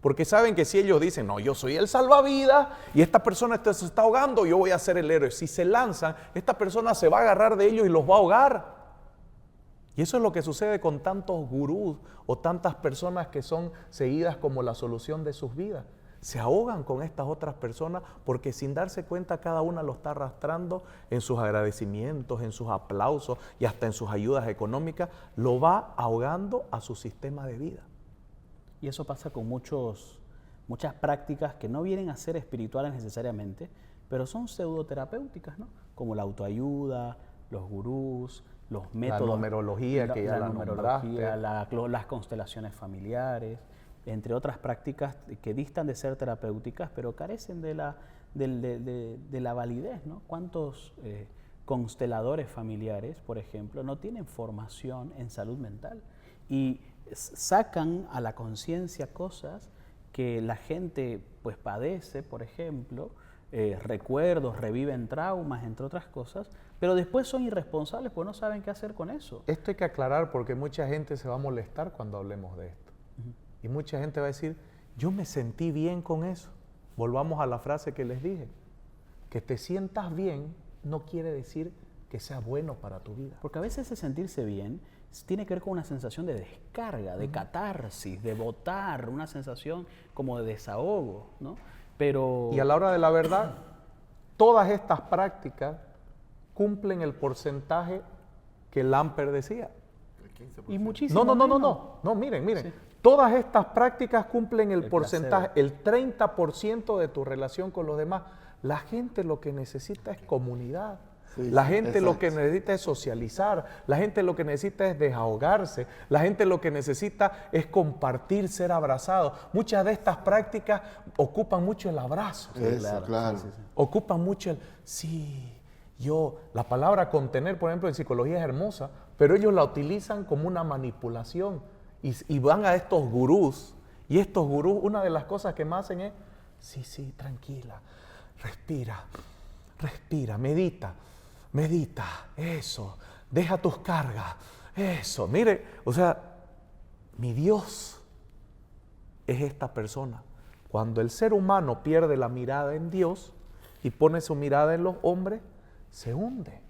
Porque saben que si ellos dicen, no, yo soy el salvavidas y esta persona se está ahogando, yo voy a ser el héroe. Si se lanzan, esta persona se va a agarrar de ellos y los va a ahogar. Y eso es lo que sucede con tantos gurús o tantas personas que son seguidas como la solución de sus vidas. Se ahogan con estas otras personas porque sin darse cuenta cada una lo está arrastrando en sus agradecimientos, en sus aplausos y hasta en sus ayudas económicas. Lo va ahogando a su sistema de vida. Y eso pasa con muchas prácticas que no vienen a ser espirituales necesariamente, pero son pseudoterapéuticas, ¿no? Como la autoayuda, los gurús, los métodos. La numerología, que ya la nombraste. Las constelaciones familiares, entre otras prácticas que distan de ser terapéuticas, pero carecen de la validez, ¿no? ¿Cuántos consteladores familiares, por ejemplo, no tienen formación en salud mental? Y sacan a la conciencia cosas que la gente pues padece, por ejemplo, recuerdos, reviven traumas, entre otras cosas, pero después son irresponsables porque no saben qué hacer con eso. Esto hay que aclarar porque mucha gente se va a molestar cuando hablemos de esto. Y mucha gente va a decir, yo me sentí bien con eso. Volvamos a la frase que les dije. Que te sientas bien no quiere decir que sea bueno para tu vida. Porque a veces ese sentirse bien tiene que ver con una sensación de descarga, de catarsis, de botar, una sensación como de desahogo, ¿no? Pero... Y a la hora de la verdad, todas estas prácticas cumplen el porcentaje que Lamper decía. Y muchísimo. No, miren. Sí. Todas estas prácticas cumplen el porcentaje, placebo. el 30% de tu relación con los demás. La gente lo que necesita es comunidad. Sí, La sí, gente lo que exacto. necesita es socializar. La gente lo que necesita es desahogarse. La gente lo que necesita es compartir, ser abrazado. Muchas de estas prácticas ocupan mucho el abrazo. Eso, claro. Ocupan mucho la palabra contener, por ejemplo, en psicología es hermosa, pero ellos la utilizan como una manipulación y van a estos gurús, y estos gurús, una de las cosas que más hacen es, sí, tranquila, respira, medita, eso, deja tus cargas, eso, mire, o sea, mi Dios es esta persona. Cuando el ser humano pierde la mirada en Dios y pone su mirada en los hombres, se hunde.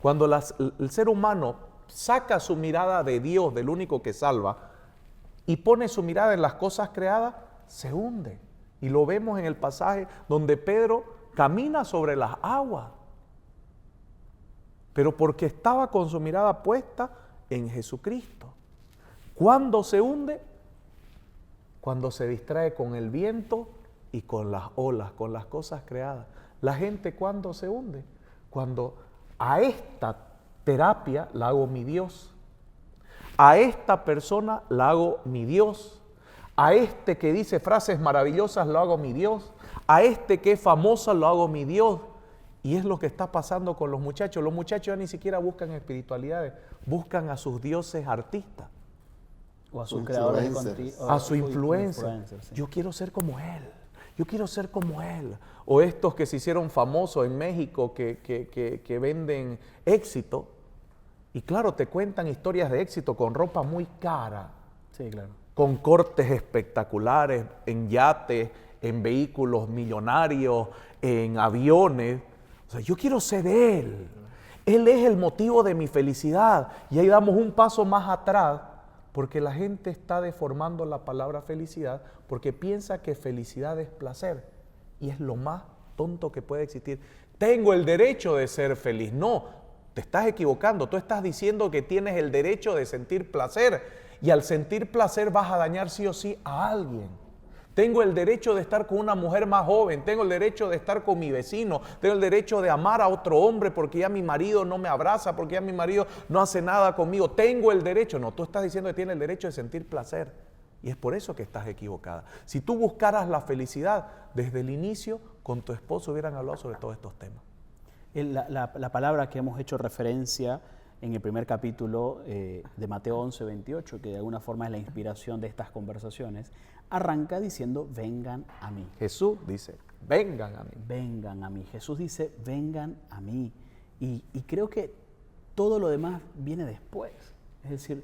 Cuando el ser humano saca su mirada de Dios, del único que salva, y pone su mirada en las cosas creadas, se hunde. Y lo vemos en el pasaje donde Pedro camina sobre las aguas, pero porque estaba con su mirada puesta en Jesucristo. ¿Cuándo se hunde? Cuando se distrae con el viento y con las olas, con las cosas creadas. La gente, ¿cuándo se hunde? Cuando a esta terapia la hago mi Dios, a esta persona la hago mi Dios, a este que dice frases maravillosas lo hago mi Dios, a este que es famoso lo hago mi Dios. Y es lo que está pasando con los muchachos. Los muchachos ya ni siquiera buscan espiritualidades, buscan a sus dioses artistas. O a sus creadores de Influencers. contenido. A su influencer. Sí. Yo quiero ser como él. Yo quiero ser como él. O estos que se hicieron famosos en México que venden éxito. Y claro, te cuentan historias de éxito con ropa muy cara, Sí, claro. con cortes espectaculares, en yates, en vehículos millonarios, en aviones. O sea, yo quiero ser él. Él es el motivo de mi felicidad. Y ahí damos un paso más atrás, porque la gente está deformando la palabra felicidad, porque piensa que felicidad es placer. Y es lo más tonto que puede existir. Tengo el derecho de ser feliz. No, te estás equivocando. Tú estás diciendo que tienes el derecho de sentir placer. Y al sentir placer vas a dañar sí o sí a alguien. Tengo el derecho de estar con una mujer más joven, tengo el derecho de estar con mi vecino, tengo el derecho de amar a otro hombre porque ya mi marido no me abraza, porque ya mi marido no hace nada conmigo. Tengo el derecho. No, tú estás diciendo que tienes el derecho de sentir placer. Y es por eso que estás equivocada. Si tú buscaras la felicidad desde el inicio, con tu esposo hubieran hablado sobre todos estos temas. La palabra que hemos hecho referencia en el primer capítulo de Mateo 11, 28, que de alguna forma es la inspiración de estas conversaciones, arranca diciendo, vengan a mí. Jesús dice, vengan a mí. Vengan a mí. Jesús dice, vengan a mí. Y creo que todo lo demás viene después. Es decir,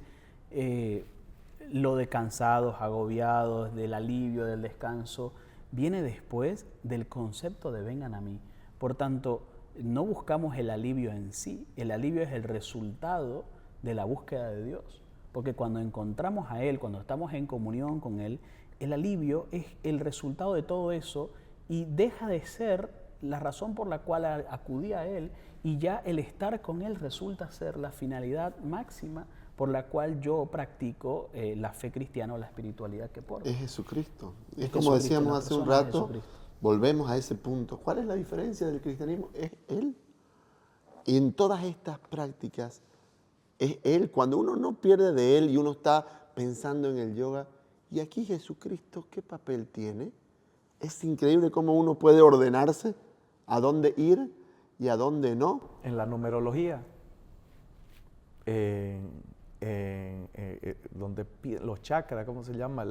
lo de cansados, agobiados, del alivio, del descanso, viene después del concepto de vengan a mí. Por tanto, no buscamos el alivio en sí, el alivio es el resultado de la búsqueda de Dios. Porque cuando encontramos a Él, cuando estamos en comunión con Él, el alivio es el resultado de todo eso y deja de ser la razón por la cual acudí a Él, y ya el estar con Él resulta ser la finalidad máxima por la cual yo practico la fe cristiana o la espiritualidad que porto. Es Jesucristo. Es Es como Jesucristo, decíamos la hace un persona de rato, Jesucristo. volvemos a ese punto. ¿Cuál es la diferencia del cristianismo? Es Él. Y en todas estas prácticas es Él. Cuando uno no pierde de Él y uno está pensando en el yoga, ¿y aquí Jesucristo qué papel tiene? Es increíble cómo uno puede ordenarse a dónde ir y a dónde no. En la numerología, donde los chakras, ¿cómo se llama?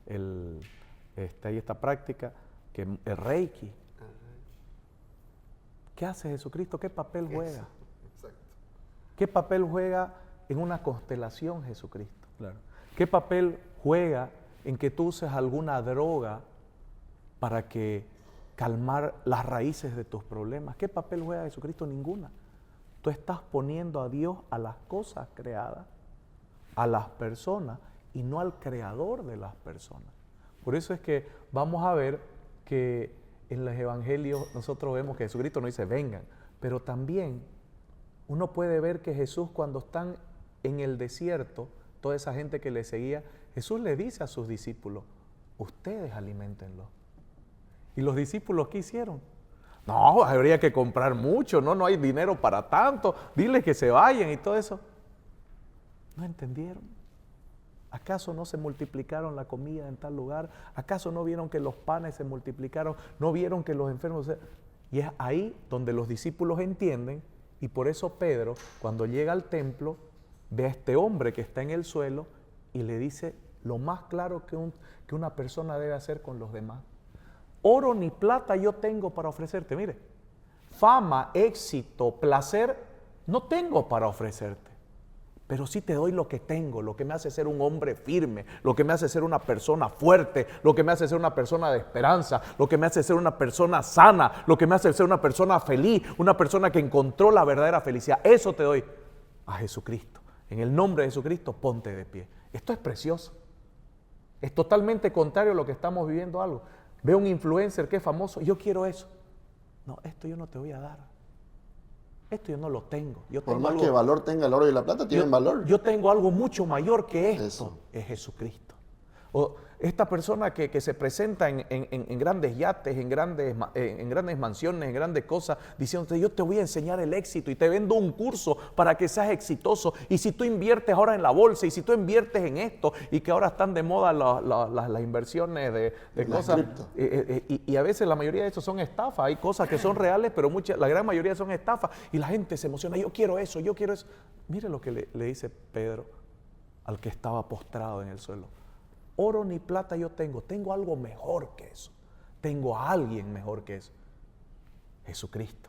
Hay esta práctica, que el Reiki. ¿Qué hace Jesucristo? ¿Qué papel juega? Exacto. ¿Qué papel juega en una constelación Jesucristo? Claro. ¿Qué papel juega en que tú uses alguna droga para que calmar las raíces de tus problemas? ¿Qué papel juega Jesucristo? Ninguna. Tú estás poniendo a Dios a las cosas creadas, a las personas, y no al creador de las personas. Por eso es que vamos a ver que en los evangelios nosotros vemos que Jesucristo nos dice vengan, pero también uno puede ver que Jesús, cuando están en el desierto, toda esa gente que le seguía, Jesús le dice a sus discípulos, ustedes aliméntenlo. ¿Y los discípulos qué hicieron? No, habría que comprar mucho, no hay dinero para tanto, dile que se vayan y todo eso. No entendieron. ¿Acaso no se multiplicaron la comida en tal lugar? ¿Acaso no vieron que los panes se multiplicaron? ¿No vieron que los enfermos se... Y es ahí donde los discípulos entienden, y por eso Pedro, cuando llega al templo, ve a este hombre que está en el suelo y le dice lo más claro que una persona debe hacer con los demás. Oro ni plata yo tengo para ofrecerte. Mire, fama, éxito, placer, no tengo para ofrecerte. Pero sí te doy lo que tengo, lo que me hace ser un hombre firme, lo que me hace ser una persona fuerte, lo que me hace ser una persona de esperanza, lo que me hace ser una persona sana, lo que me hace ser una persona feliz, una persona que encontró la verdadera felicidad. Eso te doy a Jesucristo. En el nombre de Jesucristo, ponte de pie. Esto es precioso. Es totalmente contrario a lo que estamos viviendo algo. Veo un influencer que es famoso, yo quiero eso. No, esto yo no te voy a dar. Esto yo no lo tengo. Por más que valor tenga el oro y la plata, tienen valor. Yo tengo algo mucho mayor que esto. Eso. Es Jesucristo. O esta persona que se presenta en grandes yates, en grandes mansiones, en grandes cosas, diciéndote, yo te voy a enseñar el éxito y te vendo un curso para que seas exitoso. Y si tú inviertes ahora en la bolsa, y si tú inviertes en esto, y que ahora están de moda las inversiones de cosas. Y a veces la mayoría de eso son estafas. Hay cosas que son reales, pero la gran mayoría son estafas. Y la gente se emociona, yo quiero eso, yo quiero eso. Mire lo que le dice Pedro al que estaba postrado en el suelo. Oro ni plata yo tengo algo mejor que eso. Tengo a alguien mejor que eso. Jesucristo.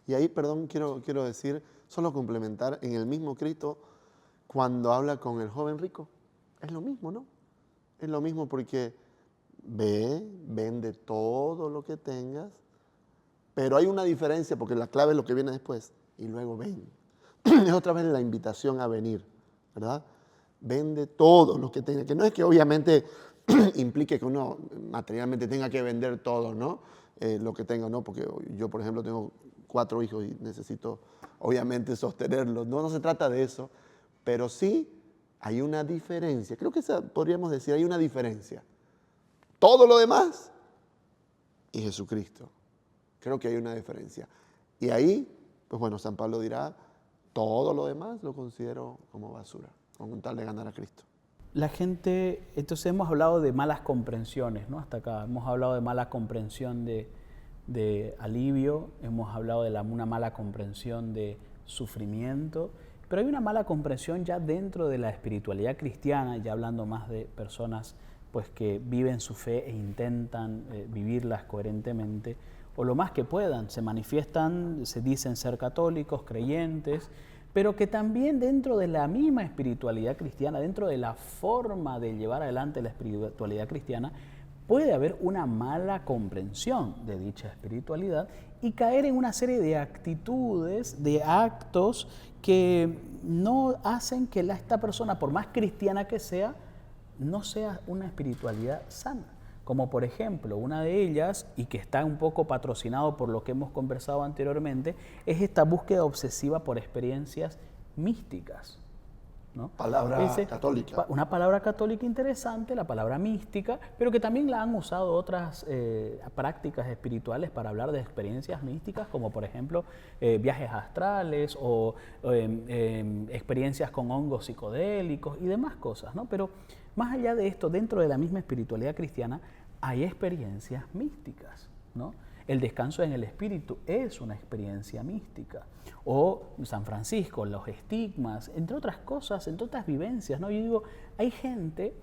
Y ahí, perdón, quiero decir, solo complementar, en el mismo Cristo, cuando habla con el joven rico, es lo mismo, ¿no? Es lo mismo porque vende todo lo que tengas, pero hay una diferencia, porque la clave es lo que viene después, y luego ven. Es otra vez la invitación a venir, ¿verdad? Vende todo lo que tenga, que no es que obviamente implique que uno materialmente tenga que vender todo, ¿no? Lo que tenga, ¿no? Porque yo, por ejemplo, tengo 4 hijos y necesito obviamente sostenerlos. No se trata de eso, pero sí hay una diferencia. Creo que podríamos decir, hay una diferencia. Todo lo demás y Jesucristo. Creo que hay una diferencia. Y ahí, pues bueno, San Pablo dirá, todo lo demás lo considero como basura, con tal de ganar a Cristo. La gente, entonces hemos hablado de malas comprensiones, ¿no? Hasta acá hemos hablado de mala comprensión de alivio, hemos hablado de una mala comprensión de sufrimiento, pero hay una mala comprensión ya dentro de la espiritualidad cristiana, ya hablando más de personas pues, que viven su fe e intentan vivirlas coherentemente, o lo más que puedan, se manifiestan, se dicen ser católicos, creyentes, pero que también dentro de la misma espiritualidad cristiana, dentro de la forma de llevar adelante la espiritualidad cristiana, puede haber una mala comprensión de dicha espiritualidad y caer en una serie de actitudes, de actos que no hacen que esta persona, por más cristiana que sea, no sea una espiritualidad sana. Como por ejemplo, una de ellas, y que está un poco patrocinado por lo que hemos conversado anteriormente, es esta búsqueda obsesiva por experiencias místicas, ¿no? Palabra católica. Una palabra católica interesante, la palabra mística, pero que también la han usado otras prácticas espirituales para hablar de experiencias místicas, como por ejemplo viajes astrales o experiencias con hongos psicodélicos y demás cosas, ¿no? Pero más allá de esto, dentro de la misma espiritualidad cristiana, hay experiencias místicas, ¿no? El descanso en el espíritu es una experiencia mística. O San Francisco, los estigmas, entre otras cosas, entre otras vivencias, ¿no? Yo digo, hay gente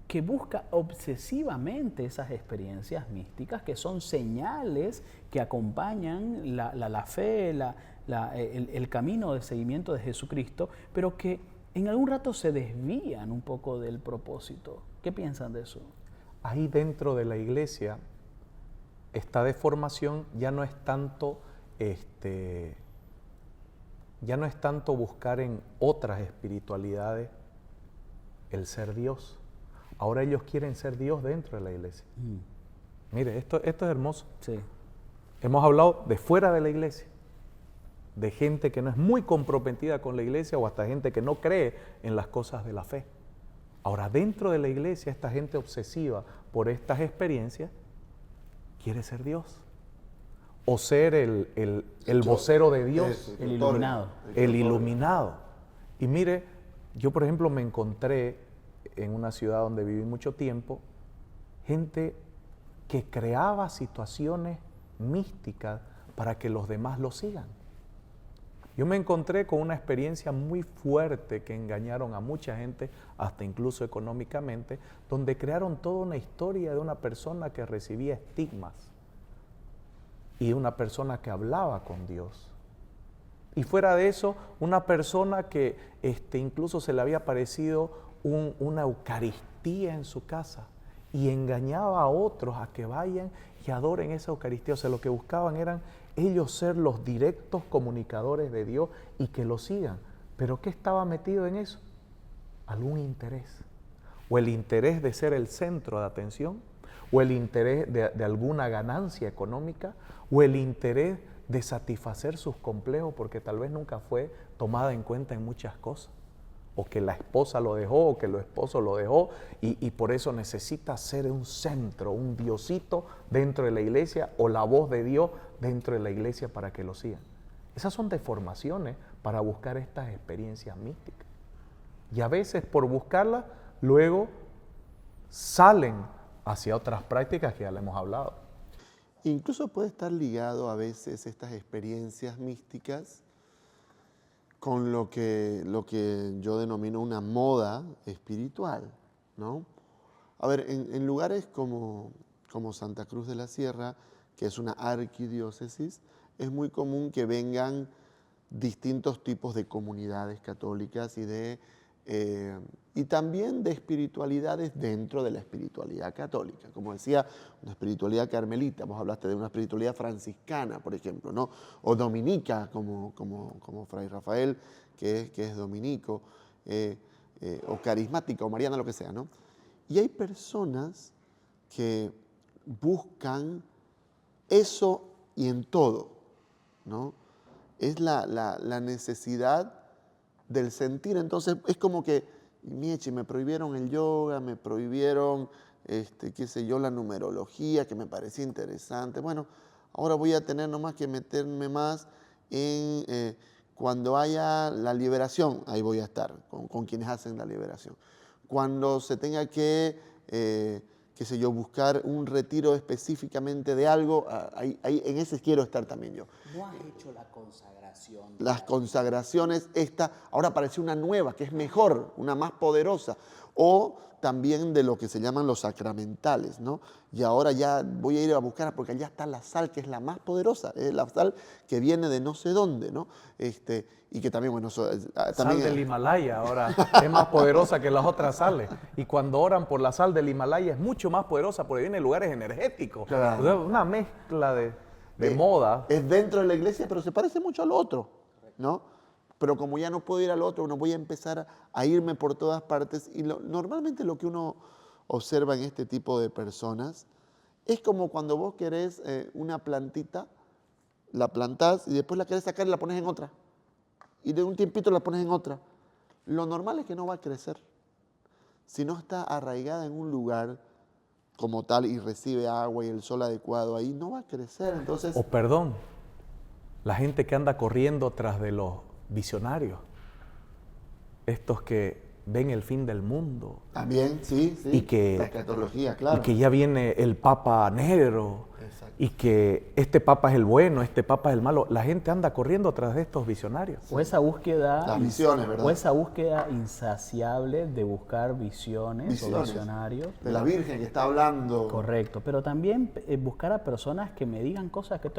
que busca obsesivamente esas experiencias místicas, que son señales que acompañan la fe, el camino de seguimiento de Jesucristo, pero que en algún rato se desvían un poco del propósito. ¿Qué piensan de eso? Ahí dentro de la iglesia, esta deformación ya no es tanto buscar en otras espiritualidades el ser Dios. Ahora ellos quieren ser Dios dentro de la iglesia. Mire, esto es hermoso. Sí. Hemos hablado de fuera de la iglesia, de gente que no es muy comprometida con la iglesia o hasta gente que no cree en las cosas de la fe. Ahora, dentro de la iglesia, esta gente obsesiva por estas experiencias quiere ser Dios. O ser el vocero de Dios. El iluminado. El iluminado. Y mire, yo por ejemplo me encontré en una ciudad donde viví mucho tiempo, gente que creaba situaciones místicas para que los demás lo sigan. Yo me encontré con una experiencia muy fuerte que engañaron a mucha gente, hasta incluso económicamente, donde crearon toda una historia de una persona que recibía estigmas y una persona que hablaba con Dios. Y fuera de eso, una persona que incluso se le había aparecido una Eucaristía en su casa y engañaba a otros a que vayan y adoren esa Eucaristía. O sea, lo que buscaban eran ellos ser los directos comunicadores de Dios y que lo sigan. ¿Pero qué estaba metido en eso? Algún interés. O el interés de ser el centro de atención, o el interés de alguna ganancia económica, o el interés de satisfacer sus complejos porque tal vez nunca fue tomada en cuenta en muchas cosas. O que la esposa lo dejó, o que el esposo lo dejó, y por eso necesita ser un centro, un diosito dentro de la iglesia, o la voz de Dios dentro de la iglesia para que lo sigan. Esas son deformaciones para buscar estas experiencias místicas. Y a veces por buscarlas, luego salen hacia otras prácticas que ya le hemos hablado. Incluso puede estar ligado a veces estas experiencias místicas con lo que yo denomino una moda espiritual, ¿no? A ver, en lugares como Santa Cruz de la Sierra, que es una arquidiócesis, es muy común que vengan distintos tipos de comunidades católicas y también de espiritualidades dentro de la espiritualidad católica. Como decía, una espiritualidad carmelita, vos hablaste de una espiritualidad franciscana, por ejemplo, ¿no? O dominica, como Fray Rafael, que es dominico, o carismática, o mariana, lo que sea, ¿no? Y hay personas que buscan eso y en todo, ¿no? Es la necesidad del sentir. Entonces es como que, Miechi, me prohibieron el yoga, me prohibieron, qué sé yo, la numerología, que me parecía interesante. Bueno, ahora voy a tener nomás que meterme más en cuando haya la liberación, ahí voy a estar, con quienes hacen la liberación. Cuando se tenga que, qué sé yo, buscar un retiro específicamente de algo, ahí en ese quiero estar también yo. ¿No has hecho la consagración? Las consagraciones, ahora apareció una nueva, que es mejor, una más poderosa. O también de lo que se llaman los sacramentales, ¿no? Y ahora ya voy a ir a buscar, porque allá está la sal, que es la más poderosa, es la sal que viene de no sé dónde, ¿no? Y que también, bueno, Sal del Himalaya ahora es más poderosa que las otras sales. Y cuando oran por la sal del Himalaya es mucho más poderosa porque viene de lugares energéticos. Claro. O sea, una mezcla de moda. Es dentro de la iglesia, pero se parece mucho al otro, ¿no? Pero como ya no puedo ir al otro, no voy a empezar a irme por todas partes. Y normalmente lo que uno observa en este tipo de personas es como cuando vos querés una plantita, la plantás y después la querés sacar y la pones en otra. Y de un tiempito la pones en otra. Lo normal es que no va a crecer. Si no está arraigada en un lugar como tal y recibe agua y el sol adecuado ahí, no va a crecer. Entonces, O perdón, la gente que anda corriendo tras de los visionarios, estos que ven el fin del mundo. también, sí, Y que, la escatología, claro. Y que ya viene el Papa negro. Exacto. Y que este Papa es el bueno, este Papa es el malo. La gente anda corriendo tras de estos visionarios. O esa búsqueda, Las visiones, ¿verdad? o esa búsqueda insaciable de buscar visiones o visionarios. De la Virgen que está hablando. Correcto, pero también buscar a personas que me digan cosas que es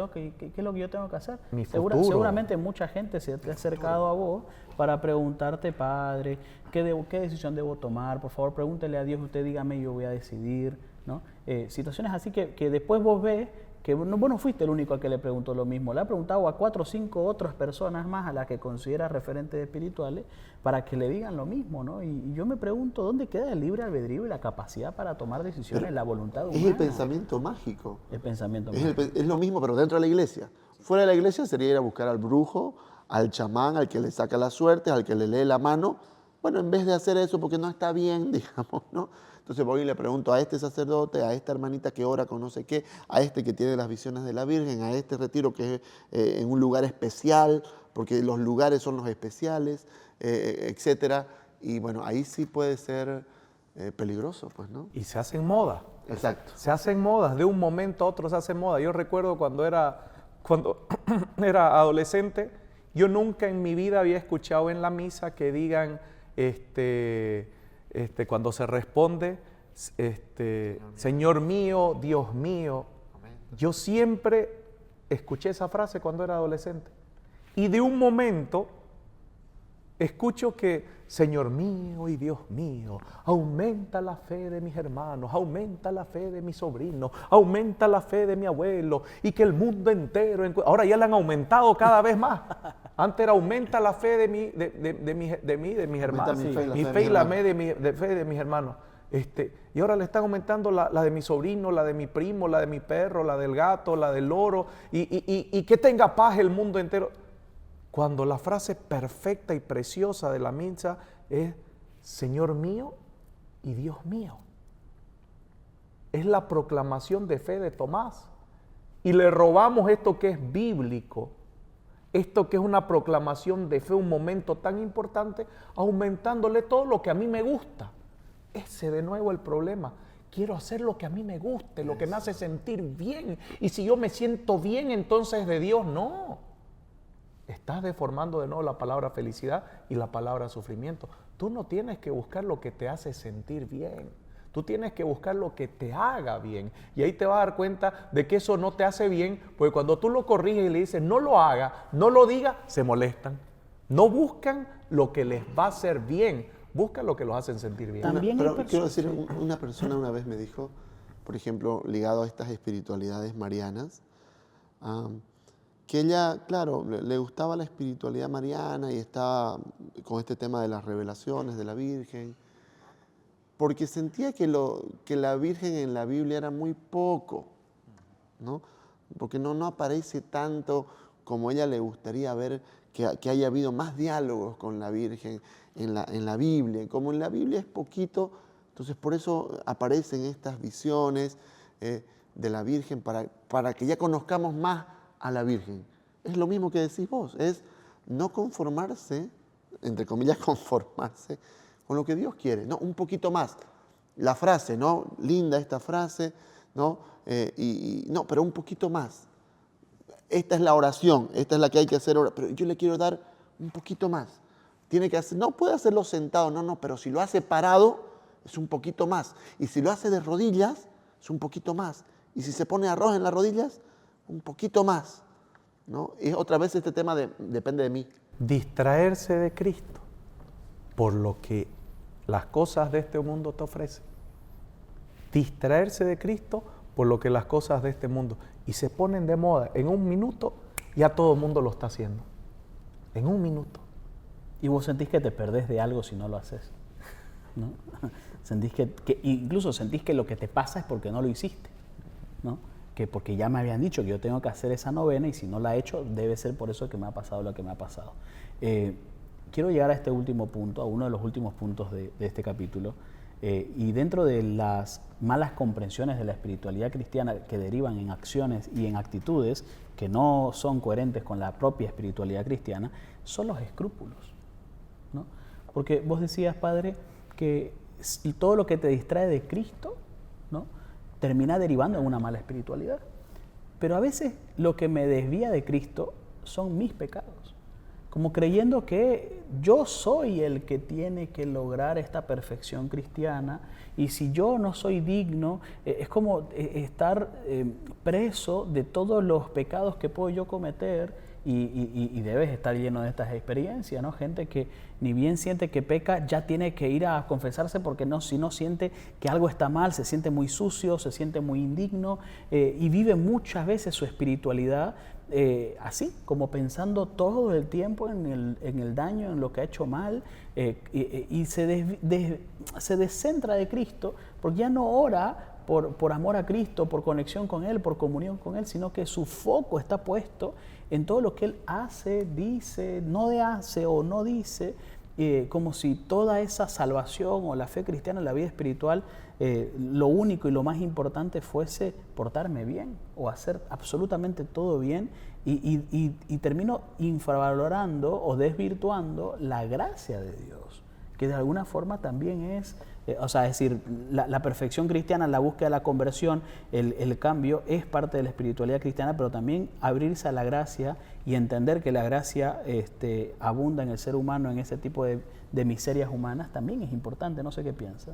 lo que yo tengo que hacer. Mi futuro. Seguramente mucha gente se te ha acercado a vos para preguntarte, padre, ¿qué decisión debo tomar? Por favor, pregúntele a Dios, usted dígame y yo voy a decidir, ¿no? Situaciones así que después vos ves que vos no fuiste el único al que le preguntó lo mismo. Le ha preguntado a 4 o 5 otras personas más a las que considera referentes espirituales para que le digan lo mismo, ¿no? Y yo me pregunto, ¿dónde queda el libre albedrío y la capacidad para tomar decisiones, la voluntad humana? Es el pensamiento mágico. El pensamiento mágico. Es lo mismo, pero dentro de la iglesia. Fuera de la iglesia sería ir a buscar al brujo, al chamán, al que le saca la suerte, al que le lee la mano. bueno, en vez de hacer eso porque no está bien, digamos, ¿no? Entonces voy y le pregunto a este sacerdote, a esta hermanita que ora con no sé qué, a este que tiene las visiones de la Virgen, a este retiro que es en un lugar especial, porque los lugares son los especiales, etcétera. Y bueno, ahí sí puede ser peligroso, pues, ¿no? Y se hacen moda. Exacto. Se hacen modas, de un momento a otro se hacen modas. Yo recuerdo cuando era adolescente, yo nunca en mi vida había escuchado en la misa que digan, cuando se responde, Señor mío, Dios mío. Yo siempre escuché esa frase cuando era adolescente. Y de un momento escucho que, Señor mío y Dios mío, aumenta la fe de mis hermanos, aumenta la fe de mis sobrinos, aumenta la fe de mi abuelo, y que el mundo entero, ahora ya la han aumentado cada vez más. Antes era aumenta la fe de mis hermanos, mi fe y la fe de mis hermanos. Y ahora le están aumentando la de mi sobrino, la de mi primo, la de mi perro, la del gato, la del loro, y que tenga paz el mundo entero. Cuando la frase perfecta y preciosa de la misa es Señor mío y Dios mío. Es la proclamación de fe de Tomás. Y le robamos esto que es bíblico, esto que es una proclamación de fe, un momento tan importante, aumentándole todo lo que a mí me gusta. Ese de nuevo el problema. Quiero hacer lo que a mí me guste, lo que me hace sentir bien. Y si yo me siento bien, entonces de Dios no. Estás deformando de nuevo la palabra felicidad y la palabra sufrimiento. Tú no tienes que buscar lo que te hace sentir bien. Tú tienes que buscar lo que te haga bien. Y ahí te vas a dar cuenta de que eso no te hace bien, porque cuando tú lo corriges y le dices no lo haga, no lo diga, se molestan. No buscan lo que les va a hacer bien, buscan lo que los hacen sentir bien. Pero quiero decir, una persona una vez me dijo, por ejemplo, ligado a estas espiritualidades marianas, que ella, claro, le gustaba la espiritualidad mariana y estaba con este tema de las revelaciones de la Virgen, porque sentía que la Virgen en la Biblia era muy poco, ¿no? Porque no aparece tanto como ella le gustaría ver, que haya habido más diálogos con la Virgen en la Biblia. Como en la Biblia es poquito, entonces por eso aparecen estas visiones de la Virgen, para que ya conozcamos más a la Virgen. Es lo mismo que decís vos, es no conformarse, entre comillas, conformarse con lo que Dios quiere, ¿no? Un poquito más. La frase, ¿no? Linda esta frase, ¿no? No, pero un poquito más. Esta es la oración, esta es la que hay que hacer ahora, pero yo le quiero dar un poquito más. Tiene que hacer, no puede hacerlo sentado, no, pero si lo hace parado, es un poquito más. Y si lo hace de rodillas, es un poquito más. Y si se pone arroz en las rodillas, un poquito más, ¿no? Y otra vez este tema depende de mí. Distraerse de Cristo por lo que las cosas de este mundo te ofrecen. Distraerse de Cristo por lo que las cosas de este mundo. Y se ponen de moda. En un minuto ya todo el mundo lo está haciendo. En un minuto. Y vos sentís que te perdés de algo si no lo haces, ¿no? Sentís que incluso sentís que lo que te pasa es porque no lo hiciste, ¿no? Que porque ya me habían dicho que yo tengo que hacer esa novena y si no la he hecho debe ser por eso que me ha pasado lo que me ha pasado. Quiero llegar a este último punto, a uno de los últimos puntos de este capítulo, y dentro de las malas comprensiones de la espiritualidad cristiana que derivan en acciones y en actitudes que no son coherentes con la propia espiritualidad cristiana, son los escrúpulos, ¿no? Porque vos decías, Padre, que todo lo que te distrae de Cristo, ¿no?, termina derivando en una mala espiritualidad. Pero a veces lo que me desvía de Cristo son mis pecados, como creyendo que yo soy el que tiene que lograr esta perfección cristiana, y si yo no soy digno, es como estar preso de todos los pecados que puedo yo cometer. Y debes estar lleno de estas experiencias, ¿no? Gente que ni bien siente que peca, ya tiene que ir a confesarse porque si no siente que algo está mal, se siente muy sucio, se siente muy indigno, y vive muchas veces su espiritualidad así, como pensando todo el tiempo en el daño, en lo que ha hecho mal, y se descentra de Cristo porque ya no ora por amor a Cristo, por conexión con Él, por comunión con Él, sino que su foco está puesto en todo lo que Él hace, dice, no hace o no dice, como si toda esa salvación o la fe cristiana en la vida espiritual, lo único y lo más importante fuese portarme bien o hacer absolutamente todo bien, y termino infravalorando o desvirtuando la gracia de Dios, que de alguna forma también es, es decir, la perfección cristiana, la búsqueda de la conversión, el cambio es parte de la espiritualidad cristiana, pero también abrirse a la gracia y entender que la gracia abunda en el ser humano, en ese tipo de miserias humanas, también es importante. No sé qué piensa.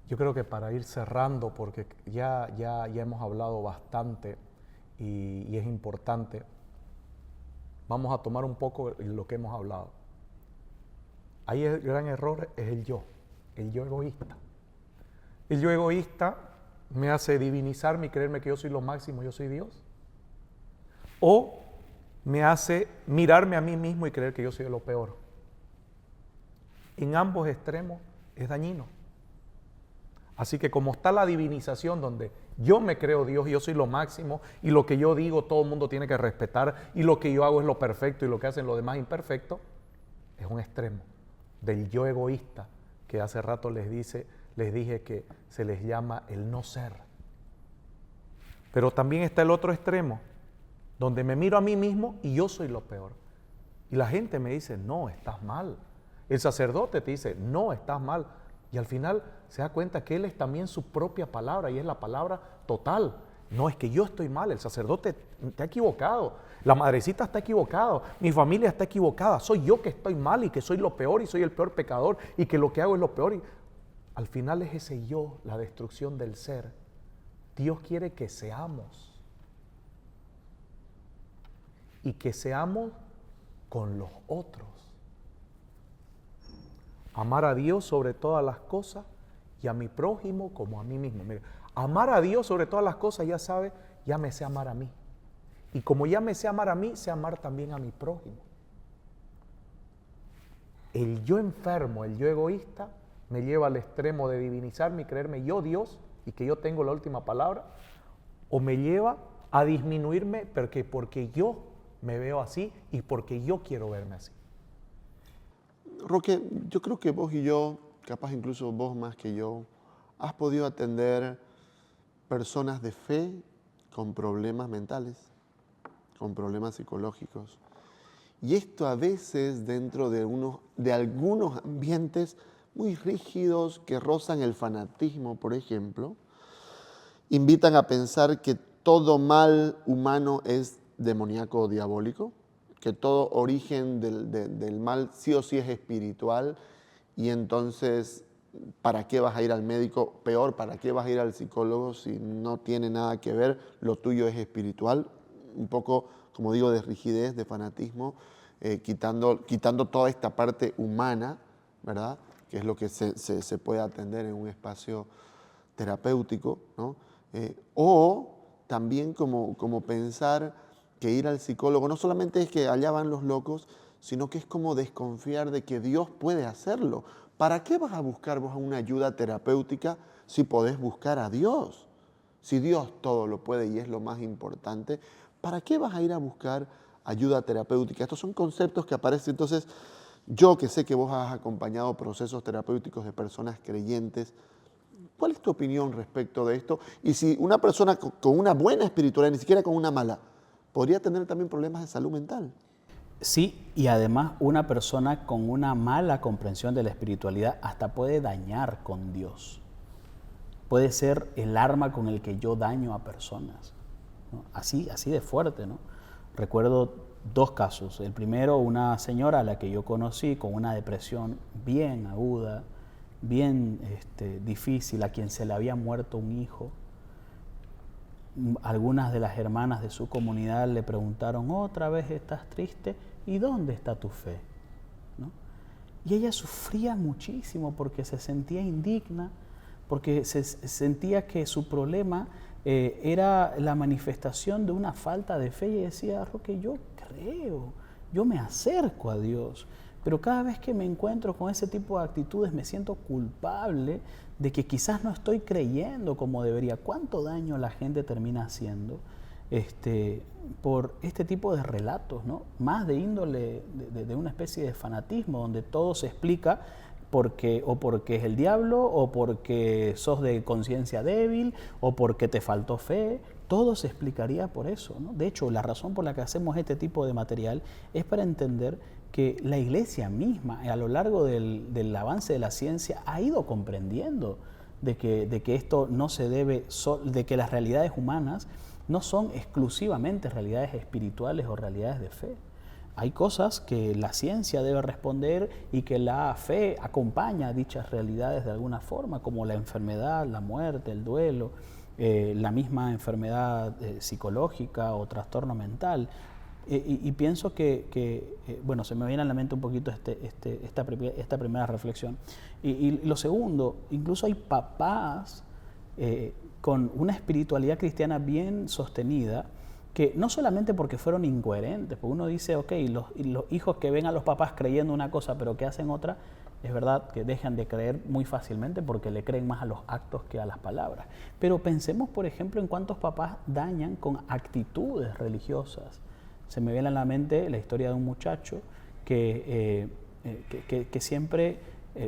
Yo creo que para ir cerrando, porque ya hemos hablado bastante y es importante, vamos a tomar un poco lo que hemos hablado. Ahí el gran error es el yo egoísta. El yo egoísta me hace divinizarme y creerme que yo soy lo máximo, yo soy Dios. O me hace mirarme a mí mismo y creer que yo soy lo peor. En ambos extremos es dañino. Así que como está la divinización donde yo me creo Dios y yo soy lo máximo y lo que yo digo todo el mundo tiene que respetar y lo que yo hago es lo perfecto y lo que hacen los demás imperfecto, es un extremo del yo egoísta que hace rato les dije que se les llama el no ser. Pero también está el otro extremo, donde me miro a mí mismo y yo soy lo peor. Y la gente me dice, no, estás mal. El sacerdote te dice, no, estás mal. Y al final se da cuenta que él es también su propia palabra y es la palabra total. No, es que yo estoy mal, el sacerdote está equivocado, la madrecita está equivocada, mi familia está equivocada, soy yo que estoy mal y que soy lo peor y soy el peor pecador y que lo que hago es lo peor. Y al final es ese yo, la destrucción del ser. Dios quiere que seamos y que seamos con los otros. Amar a Dios sobre todas las cosas y a mi prójimo como a mí mismo. Mira, amar a Dios sobre todas las cosas, ya sabe, ya me sé amar a mí. Y como ya me sé amar a mí, sé amar también a mi prójimo. El yo enfermo, el yo egoísta, me lleva al extremo de divinizarme y creerme yo Dios y que yo tengo la última palabra, o me lleva a disminuirme porque yo me veo así y porque yo quiero verme así. Roque, yo creo que vos y yo, capaz incluso vos más que yo, has podido atender personas de fe con problemas mentales, con problemas psicológicos. Y esto a veces dentro de algunos ambientes muy rígidos que rozan el fanatismo, por ejemplo, invitan a pensar que todo mal humano es demoníaco o diabólico, que todo origen del mal sí o sí es espiritual, y entonces, ¿para qué vas a ir al médico? Peor, ¿para qué vas a ir al psicólogo si no tiene nada que ver? Lo tuyo es espiritual. Un poco, como digo, de rigidez, de fanatismo, quitando toda esta parte humana, ¿verdad? Que es lo que se puede atender en un espacio terapéutico, ¿no? O también como pensar que ir al psicólogo no solamente es que allá van los locos, sino que es como desconfiar de que Dios puede hacerlo. ¿Para qué vas a buscar vos una ayuda terapéutica si podés buscar a Dios? Si Dios todo lo puede y es lo más importante, ¿para qué vas a ir a buscar ayuda terapéutica? Estos son conceptos que aparecen. Entonces, yo que sé que vos has acompañado procesos terapéuticos de personas creyentes, ¿cuál es tu opinión respecto de esto? Y si una persona con una buena espiritualidad, ni siquiera con una mala, podría tener también problemas de salud mental. Sí, y además una persona con una mala comprensión de la espiritualidad hasta puede dañar con Dios. Puede ser el arma con el que yo daño a personas, ¿no? Así de fuerte, ¿no? Recuerdo 2 casos. El primero, una señora a la que yo conocí con una depresión bien aguda, bien difícil, a quien se le había muerto un hijo. Algunas de las hermanas de su comunidad le preguntaron, ¿otra vez estás triste? ¿Y dónde está tu fe? ¿No? Y ella sufría muchísimo porque se sentía indigna, porque se sentía que su problema era la manifestación de una falta de fe, y decía, Roque, yo creo, yo me acerco a Dios, pero cada vez que me encuentro con ese tipo de actitudes me siento culpable de que quizás no estoy creyendo como debería. ¿Cuánto daño la gente termina haciendo? por este tipo de relatos, ¿no? Más de índole de una especie de fanatismo, donde todo se explica porque es el diablo, o porque sos de conciencia débil, o porque te faltó fe. Todo se explicaría por eso, ¿no? De hecho, la razón por la que hacemos este tipo de material es para entender que la Iglesia misma, a lo largo del avance de la ciencia, ha ido comprendiendo de que esto no se debe, de que las realidades humanas no son exclusivamente realidades espirituales o realidades de fe. Hay cosas que la ciencia debe responder y que la fe acompaña a dichas realidades de alguna forma, como la enfermedad, la muerte, el duelo, la misma enfermedad psicológica o trastorno mental. Y pienso bueno, se me viene a la mente un poquito esta primera reflexión. Y lo segundo, incluso hay papás con una espiritualidad cristiana bien sostenida, que no solamente porque fueron incoherentes, porque uno dice, ok, los hijos que ven a los papás creyendo una cosa pero que hacen otra, es verdad que dejan de creer muy fácilmente porque le creen más a los actos que a las palabras. Pero pensemos, por ejemplo, en cuántos papás dañan con actitudes religiosas. Se me viene a la mente la historia de un muchacho que siempre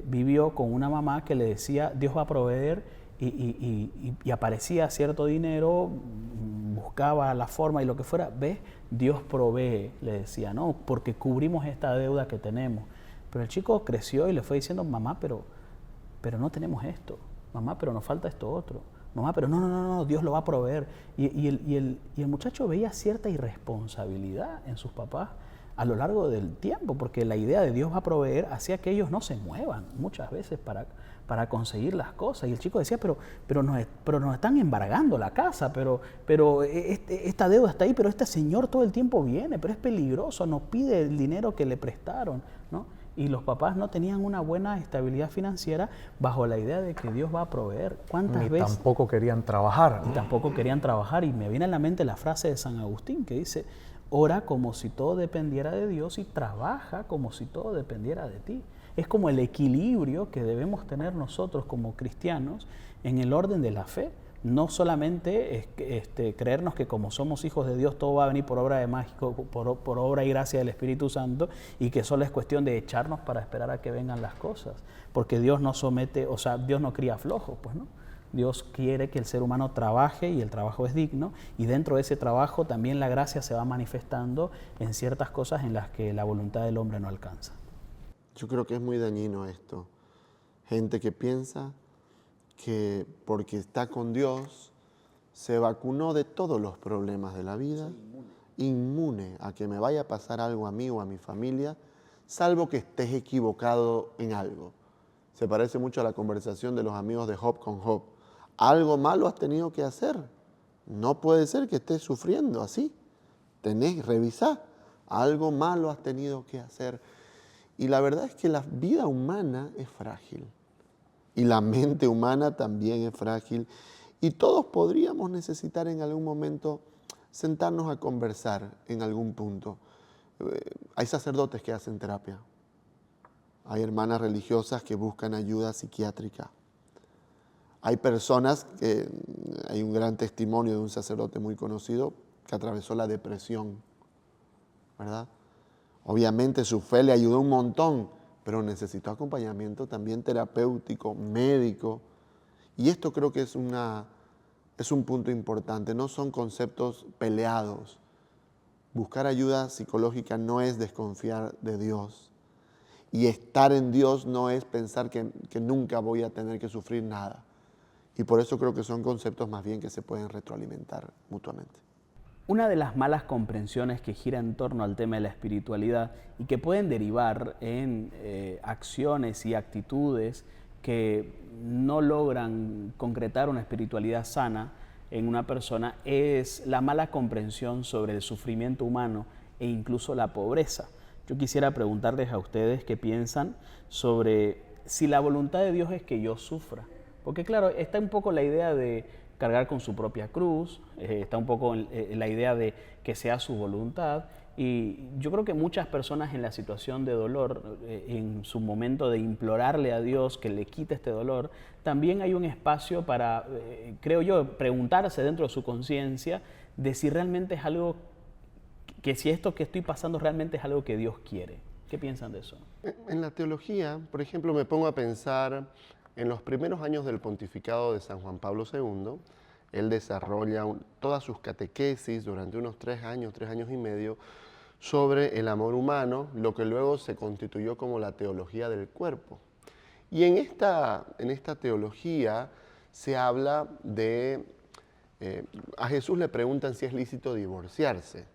vivió con una mamá que le decía, Dios va a proveer, y aparecía cierto dinero, buscaba la forma y lo que fuera, ¿ves? Dios provee, le decía, ¿no? Porque cubrimos esta deuda que tenemos. Pero el chico creció y le fue diciendo, mamá, pero no tenemos esto, mamá, pero nos falta esto otro, mamá, pero no, Dios lo va a proveer. Y el muchacho veía cierta irresponsabilidad en sus papás a lo largo del tiempo, porque la idea de Dios va a proveer hacía que ellos no se muevan muchas veces para conseguir las cosas. Y el chico decía, pero nos están embargando la casa, pero esta deuda está ahí, pero este señor todo el tiempo viene, pero es peligroso, nos pide el dinero que le prestaron, ¿no? Y los papás no tenían una buena estabilidad financiera bajo la idea de que Dios va a proveer. ¿Cuántas veces? Tampoco querían trabajar, ¿no? Y tampoco querían trabajar. Y me viene a la mente la frase de San Agustín que dice, ora como si todo dependiera de Dios y trabaja como si todo dependiera de ti. Es como el equilibrio que debemos tener nosotros como cristianos en el orden de la fe. No solamente creernos que como somos hijos de Dios todo va a venir por obra de mágico, por obra y gracia del Espíritu Santo, y que solo es cuestión de echarnos para esperar a que vengan las cosas. Porque Dios no somete, o sea, Dios no cría flojos, pues no. Dios quiere que el ser humano trabaje y el trabajo es digno, y dentro de ese trabajo también la gracia se va manifestando en ciertas cosas en las que la voluntad del hombre no alcanza. Yo creo que es muy dañino esto. Gente que piensa que porque está con Dios se vacunó de todos los problemas de la vida, inmune a que me vaya a pasar algo a mí o a mi familia, salvo que estés equivocado en algo. Se parece mucho a la conversación de los amigos de Job con Job. Algo malo has tenido que hacer. No puede ser que estés sufriendo así. Revisá. Algo malo has tenido que hacer. Y la verdad es que la vida humana es frágil. Y la mente humana también es frágil. Y todos podríamos necesitar en algún momento sentarnos a conversar en algún punto. Hay sacerdotes que hacen terapia. Hay hermanas religiosas que buscan ayuda psiquiátrica. Hay personas hay un gran testimonio de un sacerdote muy conocido que atravesó la depresión, ¿verdad? Obviamente su fe le ayudó un montón, pero necesitó acompañamiento también terapéutico, médico. Y esto creo que es un punto importante, no son conceptos peleados. Buscar ayuda psicológica no es desconfiar de Dios. Y estar en Dios no es pensar que nunca voy a tener que sufrir nada. Y por eso creo que son conceptos más bien que se pueden retroalimentar mutuamente. Una de las malas comprensiones que gira en torno al tema de la espiritualidad y que pueden derivar en acciones y actitudes que no logran concretar una espiritualidad sana en una persona es la mala comprensión sobre el sufrimiento humano e incluso la pobreza. Yo quisiera preguntarles a ustedes qué piensan sobre si la voluntad de Dios es que yo sufra. Porque claro, está un poco la idea de cargar con su propia cruz, está un poco la idea de que sea su voluntad, y yo creo que muchas personas en la situación de dolor, en su momento de implorarle a Dios que le quite este dolor, también hay un espacio para, creo yo, preguntarse dentro de su conciencia de si realmente es algo, que si esto que estoy pasando realmente es algo que Dios quiere. ¿Qué piensan de eso? En la teología, por ejemplo, me pongo a pensar en los primeros años del pontificado de San Juan Pablo II. Él desarrolla todas sus catequesis durante unos 3 años y medio, sobre el amor humano, lo que luego se constituyó como la teología del cuerpo. Y en esta teología se habla de, a Jesús le preguntan si es lícito divorciarse.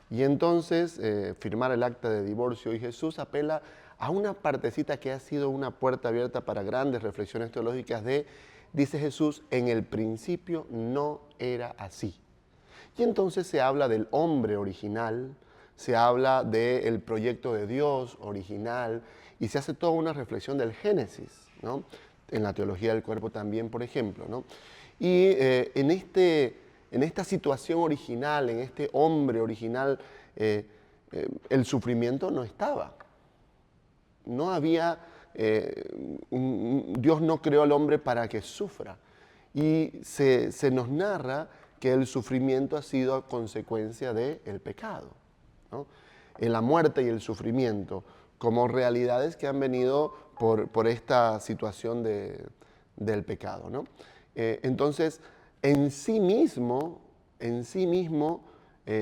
Y entonces firmar el acta de divorcio, y Jesús apela a una partecita que ha sido una puerta abierta para grandes reflexiones teológicas dice Jesús, en el principio no era así. Y entonces se habla del hombre original, se habla del proyecto de Dios original, y se hace toda una reflexión del Génesis, ¿no? En la teología del cuerpo también, por ejemplo, ¿no? Y en esta situación original, en este hombre original, el sufrimiento no estaba. No había, Dios no creó al hombre para que sufra. Y se nos narra que el sufrimiento ha sido a consecuencia del pecado, ¿no? La muerte y el sufrimiento como realidades que han venido por esta situación del pecado, ¿no? Entonces, en sí mismo,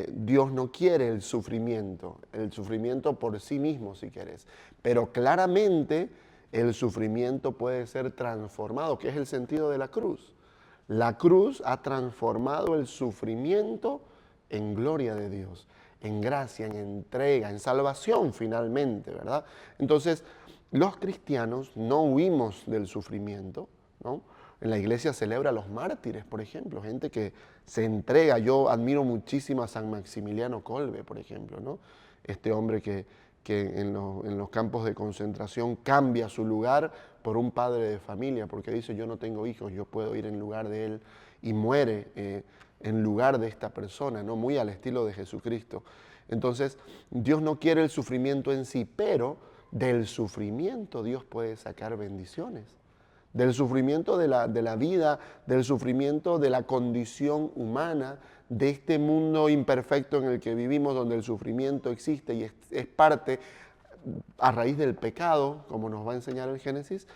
Dios no quiere el sufrimiento por sí mismo, si quieres, pero claramente el sufrimiento puede ser transformado, que es el sentido de la cruz. La cruz ha transformado el sufrimiento en gloria de Dios, en gracia, en entrega, en salvación finalmente, ¿verdad? Entonces, los cristianos no huimos del sufrimiento, ¿no? En la iglesia celebra a los mártires, por ejemplo, gente que se entrega. Yo admiro muchísimo a San Maximiliano Kolbe, por ejemplo, ¿no? Este hombre que en los campos de concentración cambia su lugar por un padre de familia, porque dice, yo no tengo hijos, yo puedo ir en lugar de él, y muere en lugar de esta persona, ¿no? Muy al estilo de Jesucristo. Entonces, Dios no quiere el sufrimiento en sí, pero del sufrimiento Dios puede sacar bendiciones. Del sufrimiento de la vida, del sufrimiento de la condición humana, de este mundo imperfecto en el que vivimos, donde el sufrimiento existe y es parte, a raíz del pecado, como nos va a enseñar el Génesis,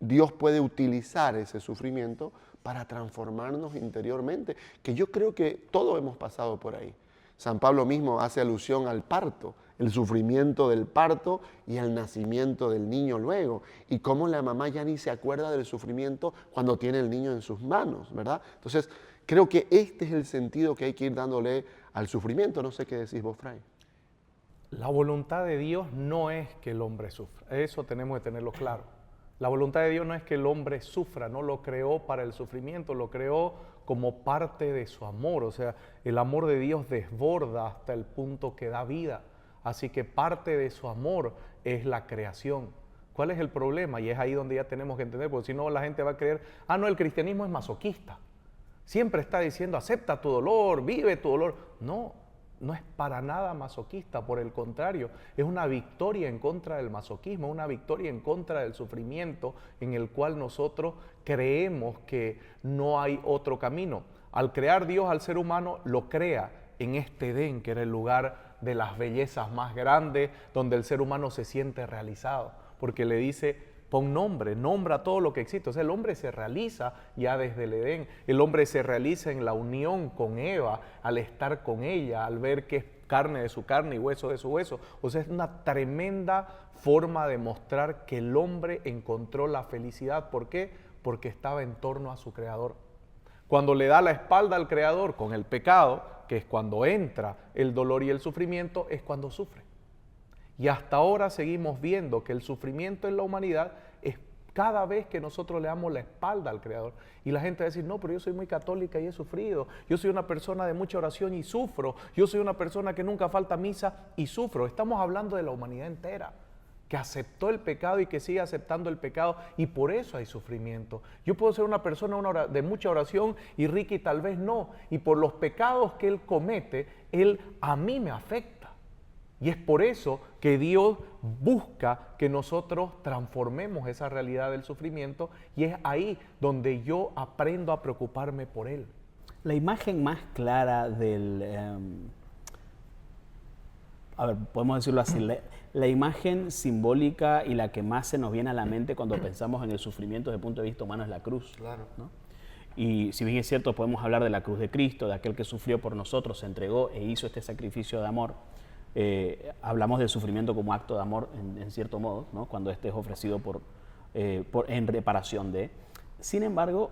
Dios puede utilizar ese sufrimiento para transformarnos interiormente, que yo creo que todos hemos pasado por ahí. San Pablo mismo hace alusión al parto, el sufrimiento del parto y el nacimiento del niño luego, y cómo la mamá ya ni se acuerda del sufrimiento cuando tiene el niño en sus manos, ¿verdad? Entonces, creo que este es el sentido que hay que ir dándole al sufrimiento. No sé qué decís vos, Fray. La voluntad de Dios no es que el hombre sufra, eso tenemos que tenerlo claro. La voluntad de Dios no es que el hombre sufra, no lo creó para el sufrimiento, lo creó como parte de su amor. O sea, el amor de Dios desborda hasta el punto que da vida. Así que parte de su amor es la creación. ¿Cuál es el problema? Y es ahí donde ya tenemos que entender, porque si no la gente va a creer, no, el cristianismo es masoquista. Siempre está diciendo, acepta tu dolor, vive tu dolor. No, no es para nada masoquista, por el contrario, es una victoria en contra del masoquismo, una victoria en contra del sufrimiento en el cual nosotros creemos que no hay otro camino. Al crear Dios al ser humano, lo crea en este Edén, que era el lugar de las bellezas más grandes, donde el ser humano se siente realizado, porque le dice, pon nombre, nombra todo lo que existe. O sea, el hombre se realiza ya desde el Edén, el hombre se realiza en la unión con Eva, al estar con ella, al ver que es carne de su carne y hueso de su hueso. O sea, es una tremenda forma de mostrar que el hombre encontró la felicidad. ¿Por qué? Porque estaba en torno a su Creador. Cuando le da la espalda al Creador con el pecado, que es cuando entra el dolor y el sufrimiento, es cuando sufre. Y hasta ahora seguimos viendo que el sufrimiento en la humanidad es cada vez que nosotros le damos la espalda al Creador. Y la gente va a decir, no, pero yo soy muy católica y he sufrido. Yo soy una persona de mucha oración y sufro. Yo soy una persona que nunca falta misa y sufro. Estamos hablando de la humanidad entera, que aceptó el pecado y que sigue aceptando el pecado, y por eso hay sufrimiento. Yo puedo ser una persona de mucha oración y Ricky tal vez no, y por los pecados que él comete, él a mí me afecta. Y es por eso que Dios busca que nosotros transformemos esa realidad del sufrimiento, y es ahí donde yo aprendo a preocuparme por él. La imagen más clara del, a ver, podemos decirlo así, la imagen simbólica y la que más se nos viene a la mente cuando pensamos en el sufrimiento desde el punto de vista humano es la cruz. Claro. ¿No? Y si bien es cierto, podemos hablar de la cruz de Cristo, de aquel que sufrió por nosotros, se entregó e hizo este sacrificio de amor. Hablamos del sufrimiento como acto de amor en cierto modo, ¿no? Cuando este es ofrecido en reparación de. Sin embargo,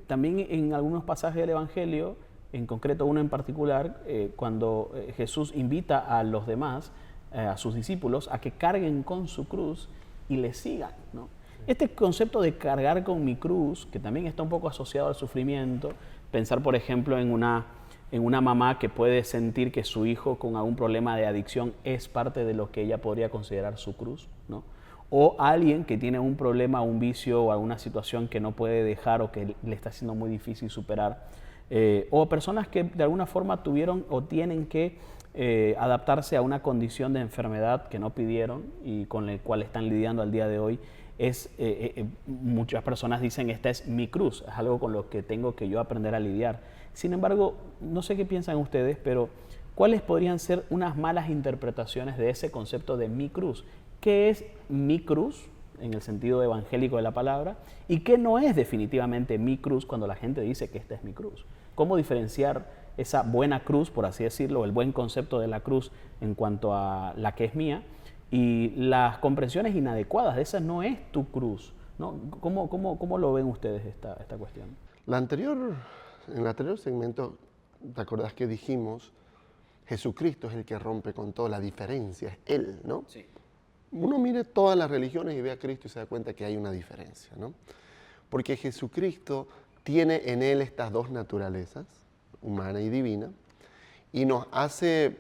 también en algunos pasajes del Evangelio, en concreto uno en particular, cuando Jesús invita a los demás, a sus discípulos, a que carguen con su cruz y le sigan, ¿no? Este concepto de cargar con mi cruz, que también está un poco asociado al sufrimiento, pensar por ejemplo en una mamá que puede sentir que su hijo con algún problema de adicción es parte de lo que ella podría considerar su cruz, ¿no? O alguien que tiene un problema, un vicio o alguna situación que no puede dejar o que le está siendo muy difícil superar. O personas que de alguna forma tuvieron o tienen que adaptarse a una condición de enfermedad que no pidieron y con la cual están lidiando al día de hoy. Muchas personas dicen, esta es mi cruz, es algo con lo que tengo que yo aprender a lidiar. Sin embargo, no sé qué piensan ustedes, pero ¿cuáles podrían ser unas malas interpretaciones de ese concepto de mi cruz? ¿Qué es mi cruz en el sentido evangélico de la palabra? ¿Y qué no es definitivamente mi cruz cuando la gente dice que esta es mi cruz? ¿Cómo diferenciar esa buena cruz, por así decirlo, el buen concepto de la cruz en cuanto a la que es mía, y las comprensiones inadecuadas de esa no es tu cruz, ¿no? ¿Cómo lo ven ustedes esta cuestión? En el anterior segmento, ¿te acordás que dijimos? Jesucristo es el que rompe con toda la diferencia, es Él, ¿no? Sí. Uno mire todas las religiones y ve a Cristo y se da cuenta que hay una diferencia, ¿no? Porque Jesucristo tiene en Él estas dos naturalezas, humana y divina, y nos hace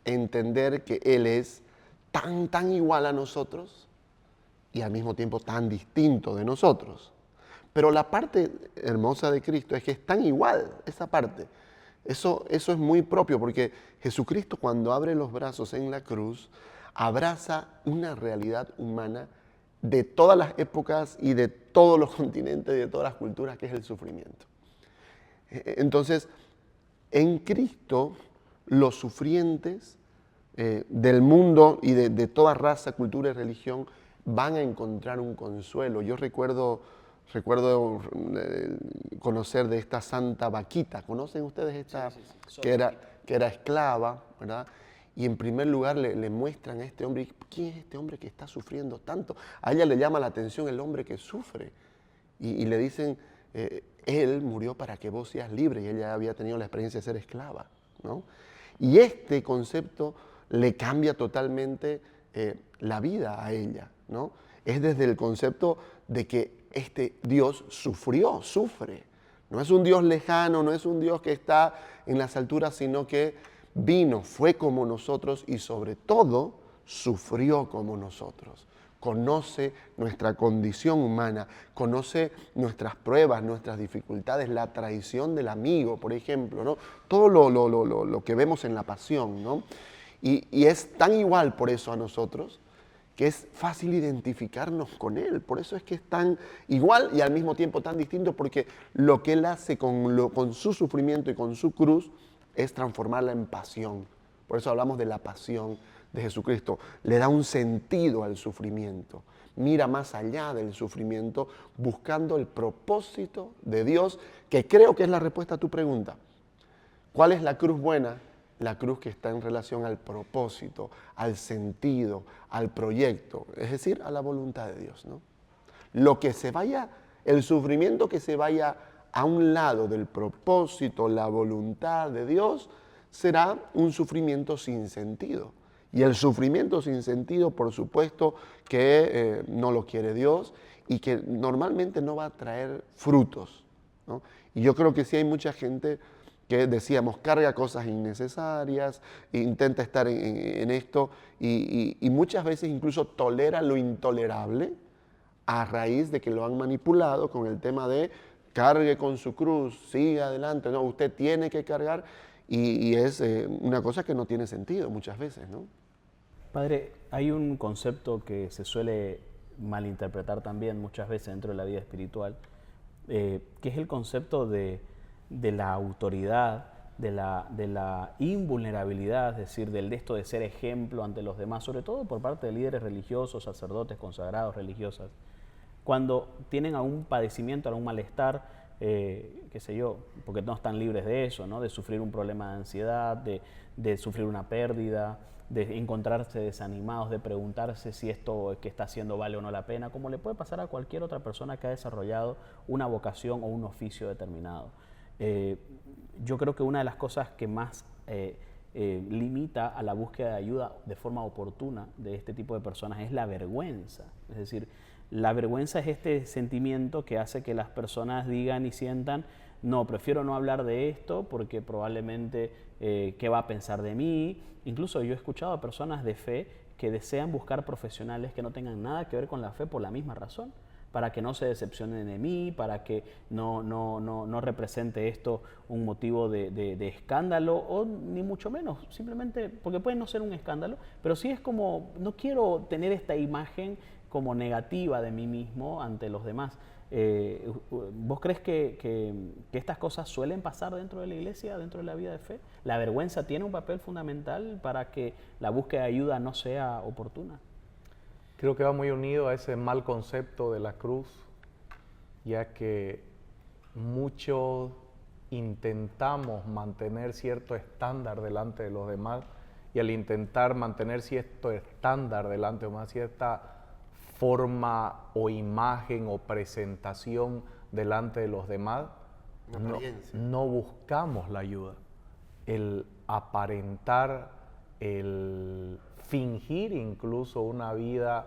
entender que Él es tan igual a nosotros y al mismo tiempo tan distinto de nosotros. Pero la parte hermosa de Cristo es que es tan igual, esa parte. Eso es muy propio, porque Jesucristo cuando abre los brazos en la cruz, abraza una realidad humana de todas las épocas y de todos los continentes y de todas las culturas, que es el sufrimiento. Entonces, en Cristo, los sufrientes del mundo y de toda raza, cultura y religión van a encontrar un consuelo. Yo recuerdo conocer de esta Santa Vaquita. ¿Conocen ustedes esta? Sí. Que era esclava, ¿verdad? Y en primer lugar le muestran a este hombre, ¿quién es este hombre que está sufriendo tanto? A ella le llama la atención el hombre que sufre. Y le dicen, él murió para que vos seas libre, y ella había tenido la experiencia de ser esclava, ¿no? Y este concepto le cambia totalmente la vida a ella, ¿no? Es desde el concepto de que este Dios sufre. No es un Dios lejano, no es un Dios que está en las alturas, sino que vino, fue como nosotros y sobre todo sufrió como nosotros. Conoce nuestra condición humana, conoce nuestras pruebas, nuestras dificultades, la traición del amigo, por ejemplo, ¿no? Todo lo que vemos en la pasión, ¿no? Y es tan igual por eso a nosotros, que es fácil identificarnos con Él. Por eso es que es tan igual y al mismo tiempo tan distinto, porque lo que Él hace con su sufrimiento y con su cruz es transformarla en pasión. Por eso hablamos de la pasión de Jesucristo. Le da un sentido al sufrimiento. Mira más allá del sufrimiento, buscando el propósito de Dios, que creo que es la respuesta a tu pregunta. ¿Cuál es la cruz buena? La cruz que está en relación al propósito, al sentido, al proyecto, es decir, a la voluntad de Dios, ¿no? El sufrimiento que se vaya a un lado del propósito, la voluntad de Dios, será un sufrimiento sin sentido. Y el sufrimiento sin sentido, por supuesto, que no lo quiere Dios y que normalmente no va a traer frutos, ¿no? Y yo creo que sí hay mucha gente que decíamos, carga cosas innecesarias, intenta estar en esto y muchas veces incluso tolera lo intolerable a raíz de que lo han manipulado con el tema de cargue con su cruz, siga adelante, no, usted tiene que cargar y es una cosa que no tiene sentido muchas veces, ¿no? Padre, hay un concepto que se suele malinterpretar también muchas veces dentro de la vida espiritual, que es el concepto de de la autoridad, de la invulnerabilidad, es decir, de esto de ser ejemplo ante los demás, sobre todo por parte de líderes religiosos, sacerdotes, consagrados, religiosas, cuando tienen algún padecimiento, algún malestar, qué sé yo, porque no están libres de eso, ¿no? De sufrir un problema de ansiedad, de sufrir una pérdida, de encontrarse desanimados, de preguntarse si esto que está haciendo vale o no la pena, como le puede pasar a cualquier otra persona que ha desarrollado una vocación o un oficio determinado. Yo creo que una de las cosas que más limita a la búsqueda de ayuda de forma oportuna de este tipo de personas es la vergüenza. Es decir, la vergüenza es este sentimiento que hace que las personas digan y sientan: no, prefiero no hablar de esto porque probablemente qué va a pensar de mí. Incluso yo he escuchado a personas de fe que desean buscar profesionales que no tengan nada que ver con la fe por la misma razón, para que no se decepcionen de mí, para que no represente esto un motivo de escándalo, o ni mucho menos, simplemente porque puede no ser un escándalo, pero sí es como, no quiero tener esta imagen como negativa de mí mismo ante los demás. ¿Vos crees que estas cosas suelen pasar dentro de la iglesia, dentro de la vida de fe? ¿La vergüenza tiene un papel fundamental para que la búsqueda de ayuda no sea oportuna? Creo que va muy unido a ese mal concepto de la cruz, ya que muchos intentamos mantener cierto estándar delante de los demás, y al intentar mantener cierto estándar delante de los demás, cierta forma o imagen o presentación delante de los demás, no buscamos la ayuda. El aparentar, el fingir incluso una vida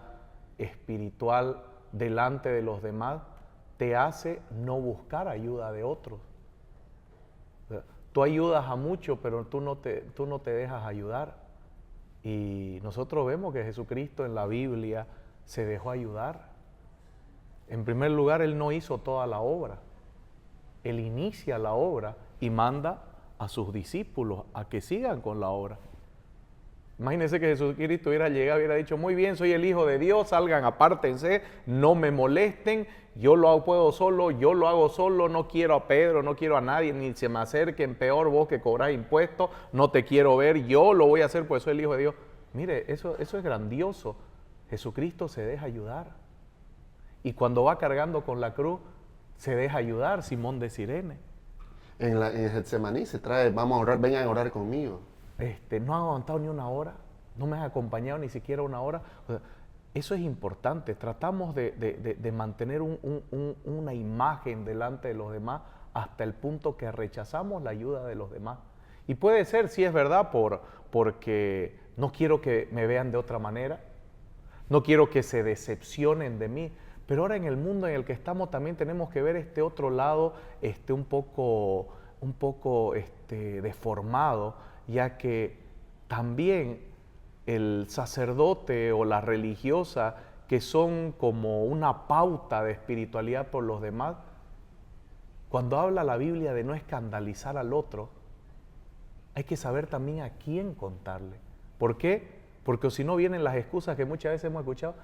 espiritual delante de los demás te hace no buscar ayuda de otros. O sea, tú ayudas a muchos, pero tú no te dejas ayudar. Y nosotros vemos que Jesucristo en la Biblia se dejó ayudar. En primer lugar, Él no hizo toda la obra. Él inicia la obra y manda a sus discípulos a que sigan con la obra. Imagínense que Jesucristo hubiera llegado y hubiera dicho: muy bien, soy el Hijo de Dios, salgan, apártense, no me molesten, yo lo puedo solo, yo lo hago solo, no quiero a Pedro, no quiero a nadie, ni se me acerquen, peor vos que cobrás impuestos, no te quiero ver, yo lo voy a hacer porque soy el Hijo de Dios. Mire, eso es grandioso. Jesucristo se deja ayudar. Y cuando va cargando con la cruz, se deja ayudar Simón de Cirene. En Getsemaní se trae: vamos a orar, vengan a orar conmigo. No han aguantado ni una hora, no me han acompañado ni siquiera una hora. O sea, eso es importante. Tratamos de mantener una imagen delante de los demás hasta el punto que rechazamos la ayuda de los demás. Y puede ser, sí es verdad, porque no quiero que me vean de otra manera, no quiero que se decepcionen de mí. Pero ahora en el mundo en el que estamos también tenemos que ver este otro lado un poco deformado, ya que también el sacerdote o la religiosa, que son como una pauta de espiritualidad por los demás, cuando habla la Biblia de no escandalizar al otro, hay que saber también a quién contarle. ¿Por qué? Porque si no vienen las excusas que muchas veces hemos escuchado: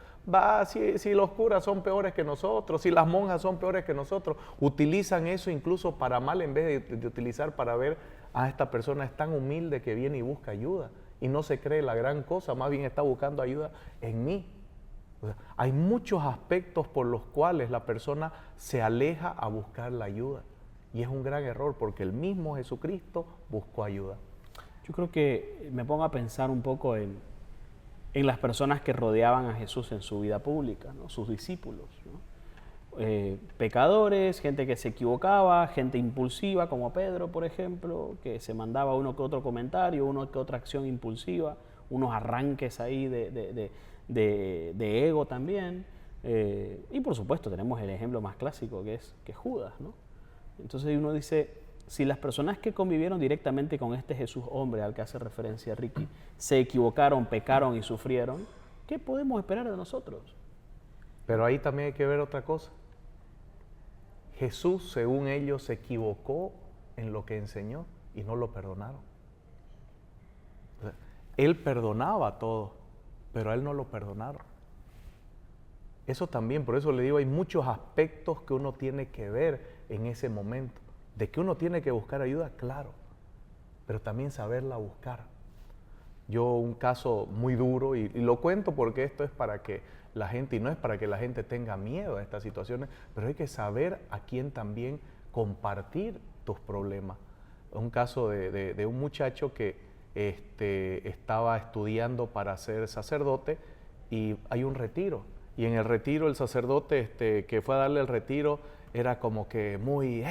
si los curas son peores que nosotros, si las monjas son peores que nosotros. Utilizan eso incluso para mal en vez de utilizar para ver: esta persona es tan humilde que viene y busca ayuda y no se cree la gran cosa, más bien está buscando ayuda en mí. O sea, hay muchos aspectos por los cuales la persona se aleja a buscar la ayuda, y es un gran error porque el mismo Jesucristo buscó ayuda. Yo creo que me pongo a pensar un poco en las personas que rodeaban a Jesús en su vida pública, ¿no? Sus discípulos, ¿no? Pecadores, gente que se equivocaba, gente impulsiva como Pedro, por ejemplo, que se mandaba uno que otro comentario, uno que otra acción impulsiva, unos arranques ahí de ego también. Y por supuesto tenemos el ejemplo más clásico que es Judas, ¿no? Entonces uno dice: si las personas que convivieron directamente con este Jesús hombre al que hace referencia Ricky se equivocaron, pecaron y sufrieron, ¿qué podemos esperar de nosotros? Pero ahí también hay que ver otra cosa. Jesús, según ellos, se equivocó en lo que enseñó y no lo perdonaron. O sea, Él perdonaba a todos, pero a Él no lo perdonaron. Eso también, por eso le digo, hay muchos aspectos que uno tiene que ver en ese momento. De que uno tiene que buscar ayuda, claro, pero también saberla buscar. Yo un caso muy duro, y lo cuento porque esto es para que la gente, y no es para que la gente tenga miedo a estas situaciones, pero hay que saber a quién también compartir tus problemas. Un caso de un muchacho que estaba estudiando para ser sacerdote y hay un retiro. Y en el retiro el sacerdote que fue a darle el retiro era como que muy,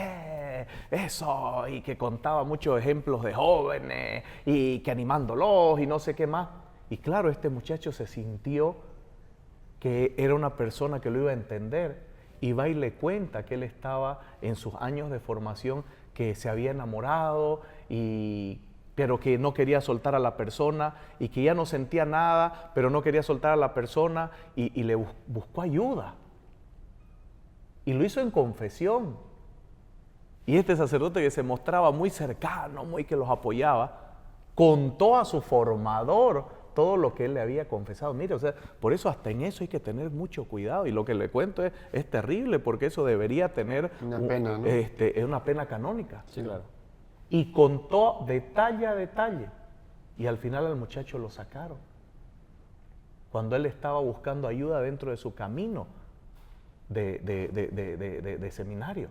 eso, y que contaba muchos ejemplos de jóvenes y que animándolos y no sé qué más. Y claro, este muchacho se sintió que era una persona que lo iba a entender y va y le cuenta que él estaba en sus años de formación, que se había enamorado pero que no quería soltar a la persona y que ya no sentía nada, pero no quería soltar a la persona y le buscó ayuda. Y lo hizo en confesión. Y este sacerdote que se mostraba muy cercano, muy que los apoyaba, contó a su formador todo lo que él le había confesado. Mire, o sea, por eso hasta en eso hay que tener mucho cuidado. Y lo que le cuento es terrible, porque eso debería tener una pena, ¿no? Es una pena canónica. Sí, claro. Y contó detalle a detalle. Y al final al muchacho lo sacaron. Cuando él estaba buscando ayuda dentro de su camino de seminario.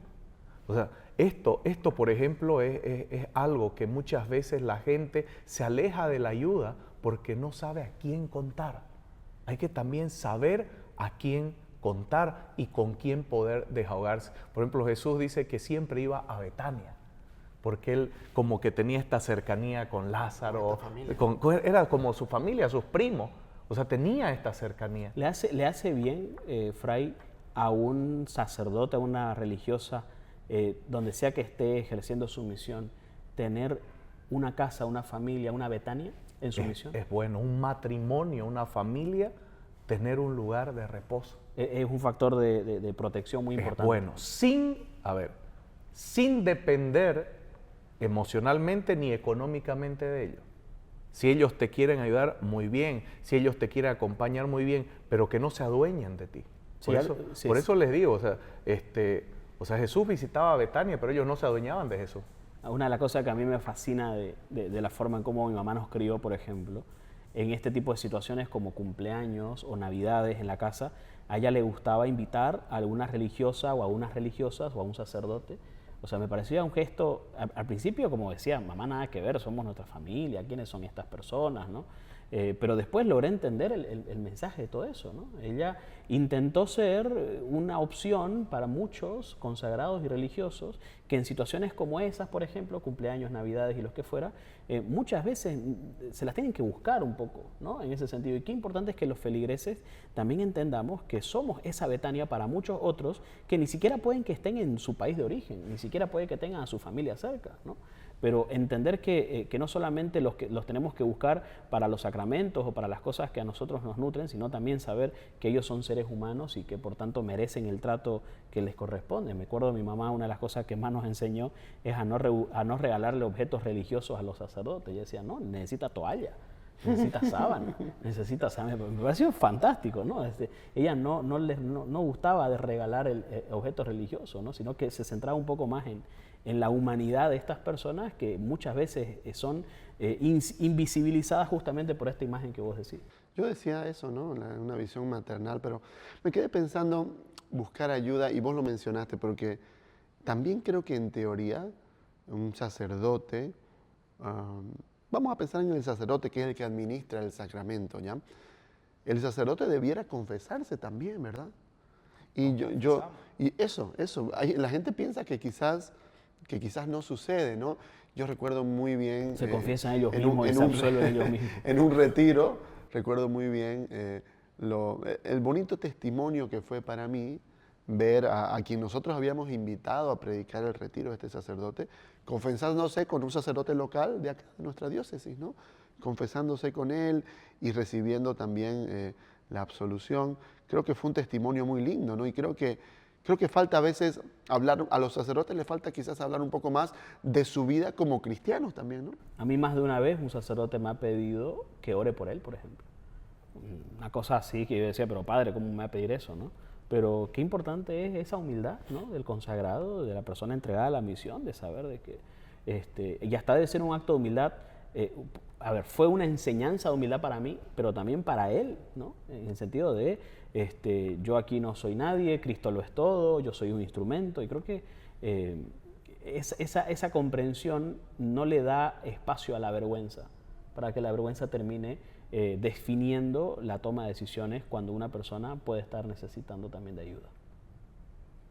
O sea, esto por ejemplo, es algo que muchas veces la gente se aleja de la ayuda porque no sabe a quién contar. Hay que también saber a quién contar y con quién poder desahogarse. Por ejemplo, Jesús dice que siempre iba a Betania, porque él como que tenía esta cercanía con Lázaro, era como su familia, sus primos, o sea, tenía esta cercanía. ¿Le hace bien, Fray, a un sacerdote, a una religiosa, donde sea que esté ejerciendo su misión, tener una casa, una familia, una Betania en su misión? Es bueno, un matrimonio, una familia, tener un lugar de reposo. Es un factor de protección muy importante. Es bueno, sin depender emocionalmente ni económicamente de ellos. Si ellos te quieren ayudar, muy bien. Si ellos te quieren acompañar, muy bien, pero que no se adueñen de ti. Por eso les digo, o sea, Jesús visitaba a Betania, pero ellos no se adueñaban de Jesús. Una de las cosas que a mí me fascina de la forma en cómo mi mamá nos crió, por ejemplo, en este tipo de situaciones como cumpleaños o navidades en la casa, a ella le gustaba invitar a alguna religiosa o a unas religiosas o a un sacerdote. O sea, me parecía un gesto, al principio, como decía, mamá, nada que ver, somos nuestra familia, ¿quiénes son estas personas?, ¿no? Pero después logré entender el mensaje de todo eso, ¿no? Ella intentó ser una opción para muchos consagrados y religiosos que en situaciones como esas, por ejemplo, cumpleaños, navidades y los que fuera, muchas veces se las tienen que buscar un poco, ¿no? En ese sentido. Y qué importante es que los feligreses también entendamos que somos esa Betania para muchos otros que ni siquiera pueden que estén en su país de origen, ni siquiera puede que tengan a su familia cerca, ¿no? Pero entender que no solamente los tenemos que buscar para los sacramentos o para las cosas que a nosotros nos nutren, sino también saber que ellos son seres humanos y que por tanto merecen el trato que les corresponde. Me acuerdo de mi mamá, una de las cosas que más nos enseñó es a no regalarle objetos religiosos a los sacerdotes. Ella decía, no, necesita toalla, necesita sábana, necesita sábana. Me pareció fantástico, ¿no? Ella no gustaba de regalar objetos religiosos, ¿no? Sino que se centraba un poco más en la humanidad de estas personas que muchas veces son invisibilizadas justamente por esta imagen que vos decís. Yo decía eso, ¿no? Una visión maternal, pero me quedé pensando buscar ayuda, y vos lo mencionaste, porque también creo que en teoría un sacerdote, vamos a pensar en el sacerdote que es el que administra el sacramento, ¿ya? El sacerdote debiera confesarse también, ¿verdad? Y y eso, la gente piensa que quizás no sucede, ¿no? Yo recuerdo muy bien... Se confiesan ellos mismos y se absuelven ellos mismos. En un retiro, recuerdo muy bien el bonito testimonio que fue para mí ver a quien nosotros habíamos invitado a predicar el retiro, este sacerdote, confesándose con un sacerdote local de acá, de nuestra diócesis, ¿no? Confesándose con él y recibiendo también la absolución. Creo que fue un testimonio muy lindo, ¿no? Y creo que falta a veces hablar, a los sacerdotes les falta quizás hablar un poco más de su vida como cristianos también, ¿no? A mí más de una vez un sacerdote me ha pedido que ore por él, por ejemplo. Una cosa así que yo decía, pero padre, ¿cómo me va a pedir eso, no? pero qué importante es esa humildad, ¿no? Del consagrado, de la persona entregada a la misión, de saber de que y hasta de ser un acto de humildad, fue una enseñanza de humildad para mí, pero también para él, ¿no? En el sentido de, yo aquí no soy nadie, Cristo lo es todo, yo soy un instrumento, y creo que esa comprensión no le da espacio a la vergüenza, para que la vergüenza termine definiendo la toma de decisiones cuando una persona puede estar necesitando también de ayuda.